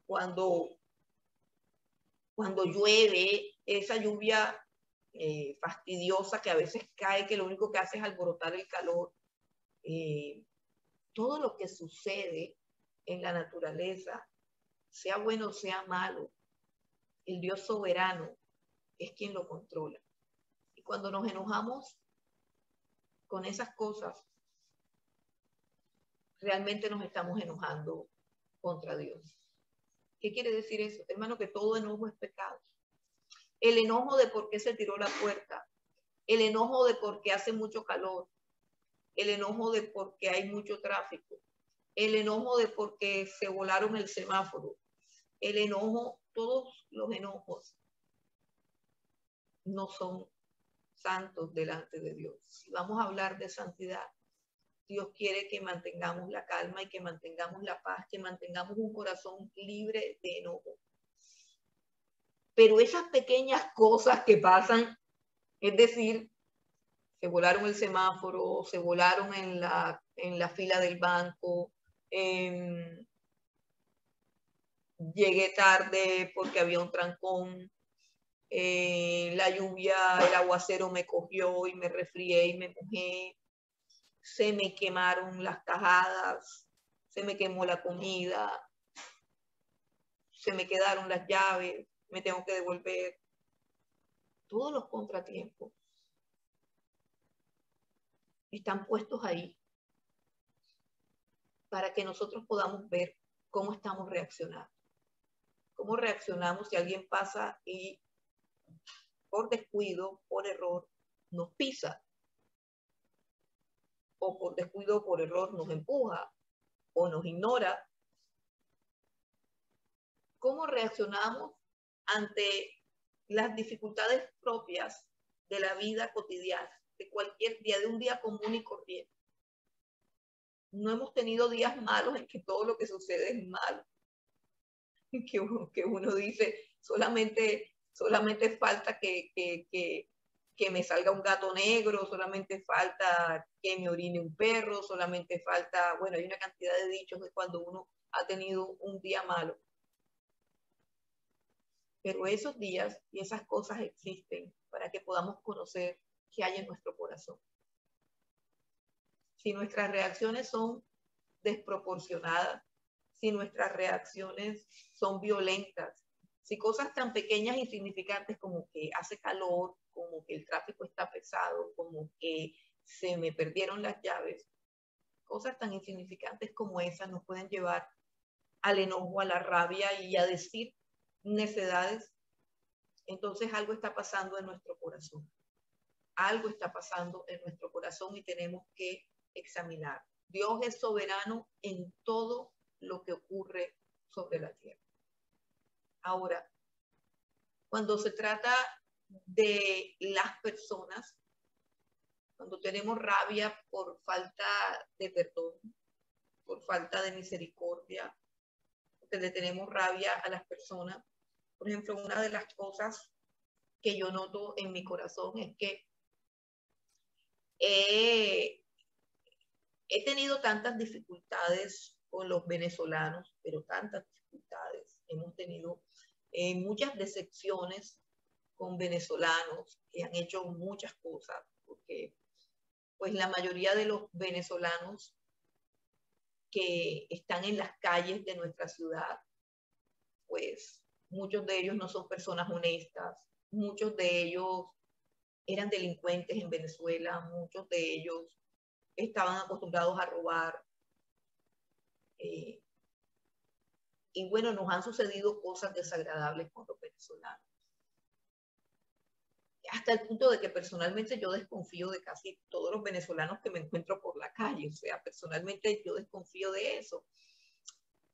cuando llueve, esa lluvia fastidiosa que a veces cae, que lo único que hace es alborotar el calor, todo lo que sucede en la naturaleza, sea bueno o sea malo, el Dios soberano es quien lo controla. Y cuando nos enojamos con esas cosas, realmente nos estamos enojando contra Dios. ¿Qué quiere decir eso? Hermano, que todo enojo es pecado. El enojo de por qué se tiró la puerta, el enojo de por qué hace mucho calor, el enojo de por qué hay mucho tráfico, el enojo de por qué se volaron el semáforo, el enojo, todos los enojos no son santos delante de Dios. Si vamos a hablar de santidad, Dios quiere que mantengamos la calma y que mantengamos la paz, que mantengamos un corazón libre de enojo. Pero esas pequeñas cosas que pasan, es decir, se volaron el semáforo, se volaron en la fila del banco, llegué tarde porque había un trancón, la lluvia, el aguacero me cogió y me resfrié y me mojé, se me quemaron las tajadas, se me quemó la comida, se me quedaron las llaves, me tengo que devolver. Todos los contratiempos están puestos ahí para que nosotros podamos ver cómo estamos reaccionando. Cómo reaccionamos si alguien pasa y por descuido, por error, nos pisa. O por descuido o por error nos empuja o nos ignora. ¿Cómo reaccionamos ante las dificultades propias de la vida cotidiana, de cualquier día, de un día común y corriente? No hemos tenido días malos en que todo lo que sucede es malo, que uno dice, solamente falta que me salga un gato negro, solamente falta que me orine un perro, solamente falta, bueno, hay una cantidad de dichos de cuando uno ha tenido un día malo. Pero esos días y esas cosas existen para que podamos conocer qué hay en nuestro corazón. Si nuestras reacciones son desproporcionadas, si nuestras reacciones son violentas, si cosas tan pequeñas e insignificantes como que hace calor, como que el tráfico está pesado, como que se me perdieron las llaves, cosas tan insignificantes como esas nos pueden llevar al enojo, a la rabia y a decir necedades. Entonces algo está pasando en nuestro corazón. Algo está pasando en nuestro corazón y tenemos que examinar. Dios es soberano en todo lo que ocurre sobre la tierra. Ahora, cuando se trata de las personas, cuando tenemos rabia por falta de perdón, por falta de misericordia, porque le tenemos rabia a las personas, Por ejemplo, una de las cosas que yo noto en mi corazón es que he tenido tantas dificultades con los venezolanos, pero tantas dificultades. Hemos tenido muchas decepciones con venezolanos que han hecho muchas cosas, porque pues la mayoría de los venezolanos que están en las calles de nuestra ciudad, pues muchos de ellos no son personas honestas, muchos de ellos eran delincuentes en Venezuela, muchos de ellos estaban acostumbrados a robar. Eh, y bueno, nos han sucedido cosas desagradables con los venezolanos. Hasta el punto de que personalmente yo desconfío de casi todos los venezolanos que me encuentro por la calle. O sea, personalmente yo desconfío de eso.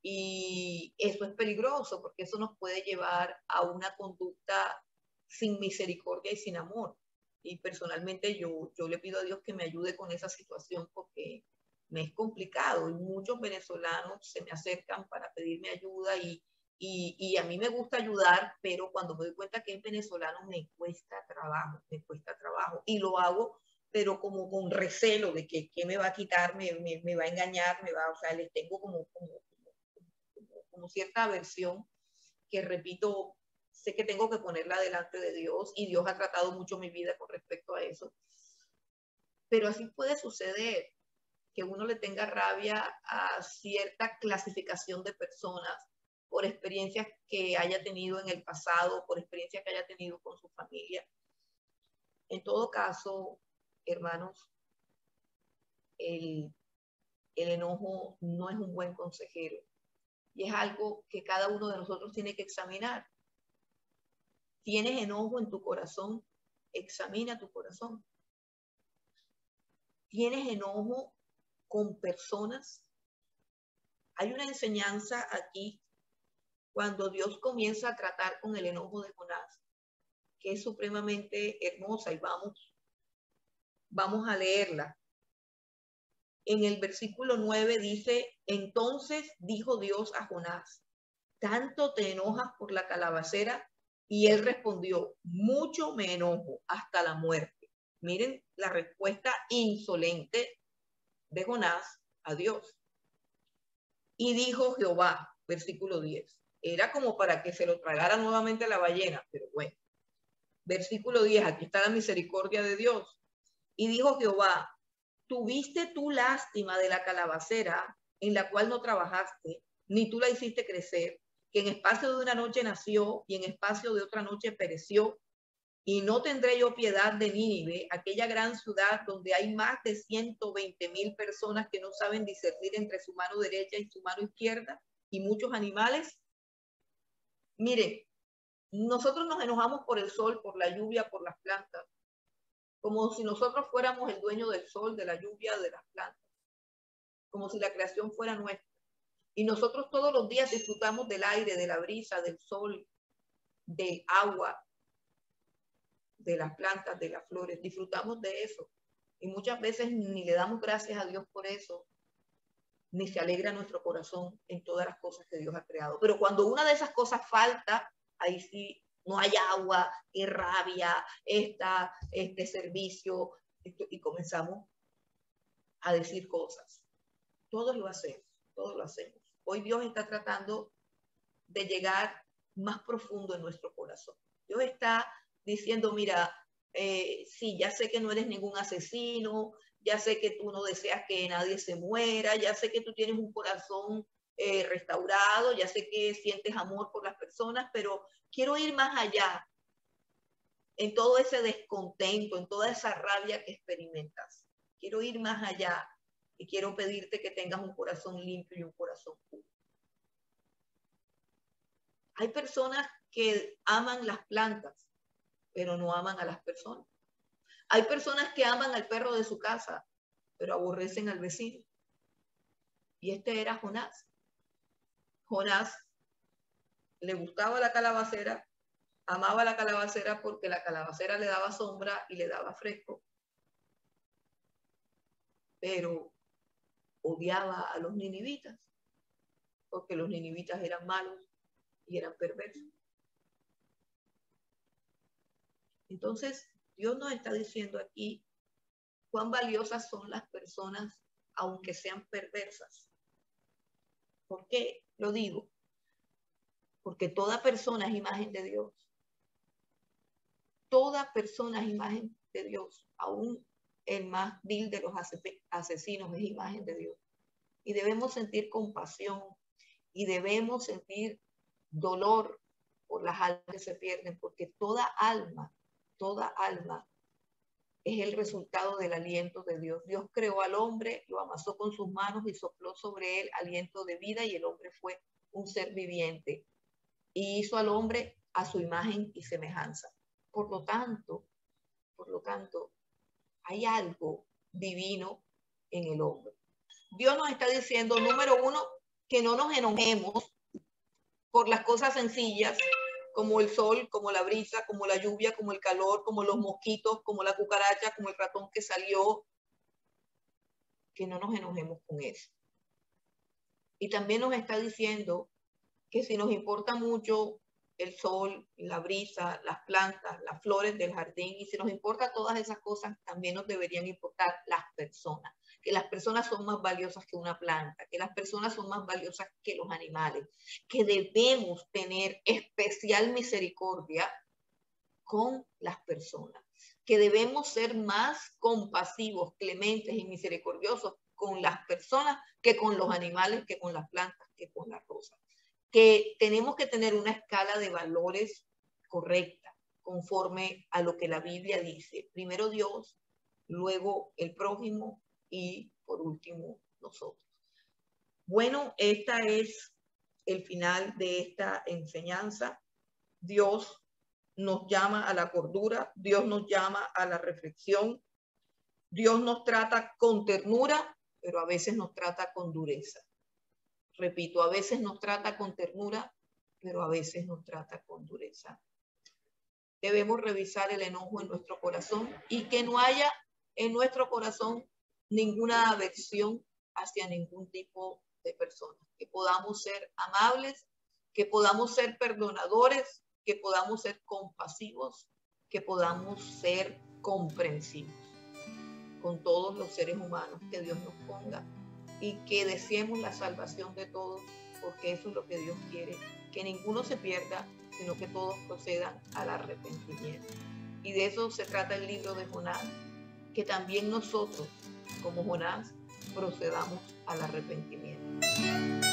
Y eso es peligroso porque eso nos puede llevar a una conducta sin misericordia y sin amor. Y personalmente yo le pido a Dios que me ayude con esa situación porque me es complicado y muchos venezolanos se me acercan para pedirme ayuda y a mí me gusta ayudar, pero cuando me doy cuenta que es venezolano me cuesta trabajo y lo hago pero como con recelo de que me va a quitar, me va a engañar, o sea, les tengo como cierta aversión que repito, sé que tengo que ponerla delante de Dios y Dios ha tratado mucho mi vida con respecto a eso. Pero así puede suceder que uno le tenga rabia a cierta clasificación de personas por experiencias que haya tenido en el pasado, por experiencias que haya tenido con su familia. En todo caso, hermanos, el enojo no es un buen consejero y es algo que cada uno de nosotros tiene que examinar. ¿Tienes enojo en tu corazón? Examina tu corazón. ¿Tienes enojo con personas? Hay una enseñanza aquí cuando Dios comienza a tratar con el enojo de Jonás, que es supremamente hermosa y vamos a leerla. En el versículo 9 dice, entonces dijo Dios a Jonás, ¿tanto te enojas por la calabacera? Y él respondió, mucho me enojo hasta la muerte. Miren la respuesta insolente de Jonás a Dios. Y dijo Jehová, versículo 10, era como para que se lo tragara nuevamente la ballena, pero bueno. Versículo 10, aquí está la misericordia de Dios. Y dijo Jehová, ¿tuviste tú lástima de la calabacera en la cual no trabajaste, ni tú la hiciste crecer, que en espacio de una noche nació y en espacio de otra noche pereció? Y no tendré yo piedad de Nínive, aquella gran ciudad donde hay más de 120,000 personas que no saben discernir entre su mano derecha y su mano izquierda y muchos animales. Mire, nosotros nos enojamos por el sol, por la lluvia, por las plantas, como si nosotros fuéramos el dueño del sol, de la lluvia, de las plantas, como si la creación fuera nuestra. Y nosotros todos los días disfrutamos del aire, de la brisa, del sol, del agua, de las plantas, de las flores, disfrutamos de eso. Y muchas veces ni le damos gracias a Dios por eso, ni se alegra nuestro corazón en todas las cosas que Dios ha creado. Pero cuando una de esas cosas falta, ahí sí no hay agua, y rabia, este servicio, y comenzamos a decir cosas. Todos lo hacemos, todos lo hacemos. Hoy Dios está tratando de llegar más profundo en nuestro corazón. Dios está diciendo, mira, sí, ya sé que no eres ningún asesino, ya sé que tú no deseas que nadie se muera, ya sé que tú tienes un corazón restaurado, ya sé que sientes amor por las personas, pero quiero ir más allá en todo ese descontento, en toda esa rabia que experimentas. Quiero ir más allá y quiero pedirte que tengas un corazón limpio y un corazón puro. Hay personas que aman las plantas, pero no aman a las personas. Hay personas que aman al perro de su casa, pero aborrecen al vecino. Y este era Jonás. Jonás le gustaba la calabacera, amaba la calabacera porque la calabacera le daba sombra y le daba fresco, pero odiaba a los ninivitas porque los ninivitas eran malos y eran perversos. Entonces, Dios nos está diciendo aquí cuán valiosas son las personas, aunque sean perversas. ¿Por qué lo digo? Porque toda persona es imagen de Dios. Toda persona es imagen de Dios. Aún el más vil de los asesinos es imagen de Dios. Y debemos sentir compasión y debemos sentir dolor por las almas que se pierden, porque toda alma es el resultado del aliento de Dios. Dios creó al hombre, lo amasó con sus manos y sopló sobre él aliento de vida, y el hombre fue un ser viviente y hizo al hombre a su imagen y semejanza. Por lo tanto, hay algo divino en el hombre. Dios nos está diciendo, número uno, que no nos enojemos por las cosas sencillas, como el sol, como la brisa, como la lluvia, como el calor, como los mosquitos, como la cucaracha, como el ratón que salió, que no nos enojemos con eso. Y también nos está diciendo que si nos importa mucho el sol, la brisa, las plantas, las flores del jardín, y si nos importa todas esas cosas, también nos deberían importar las personas, que las personas son más valiosas que una planta, que las personas son más valiosas que los animales, que debemos tener especial misericordia con las personas, que debemos ser más compasivos, clementes y misericordiosos con las personas que con los animales, que con las plantas, que con las rosas. Que tenemos que tener una escala de valores correcta, conforme a lo que la Biblia dice. Primero Dios, luego el prójimo y por último nosotros. Bueno, esta es el final de esta enseñanza. Dios nos llama a la cordura, Dios nos llama a la reflexión, Dios nos trata con ternura, pero a veces nos trata con dureza. Repito, a veces nos trata con ternura, pero a veces nos trata con dureza. Debemos revisar el enojo en nuestro corazón y que no haya en nuestro corazón ninguna aversión hacia ningún tipo de persona. Que podamos ser amables, que podamos ser perdonadores, que podamos ser compasivos, que podamos ser comprensivos con todos los seres humanos que Dios nos ponga, y que deseemos la salvación de todos, porque eso es lo que Dios quiere, que ninguno se pierda, sino que todos procedan al arrepentimiento. Y de eso se trata el libro de Jonás, que también nosotros, como Jonás, procedamos al arrepentimiento.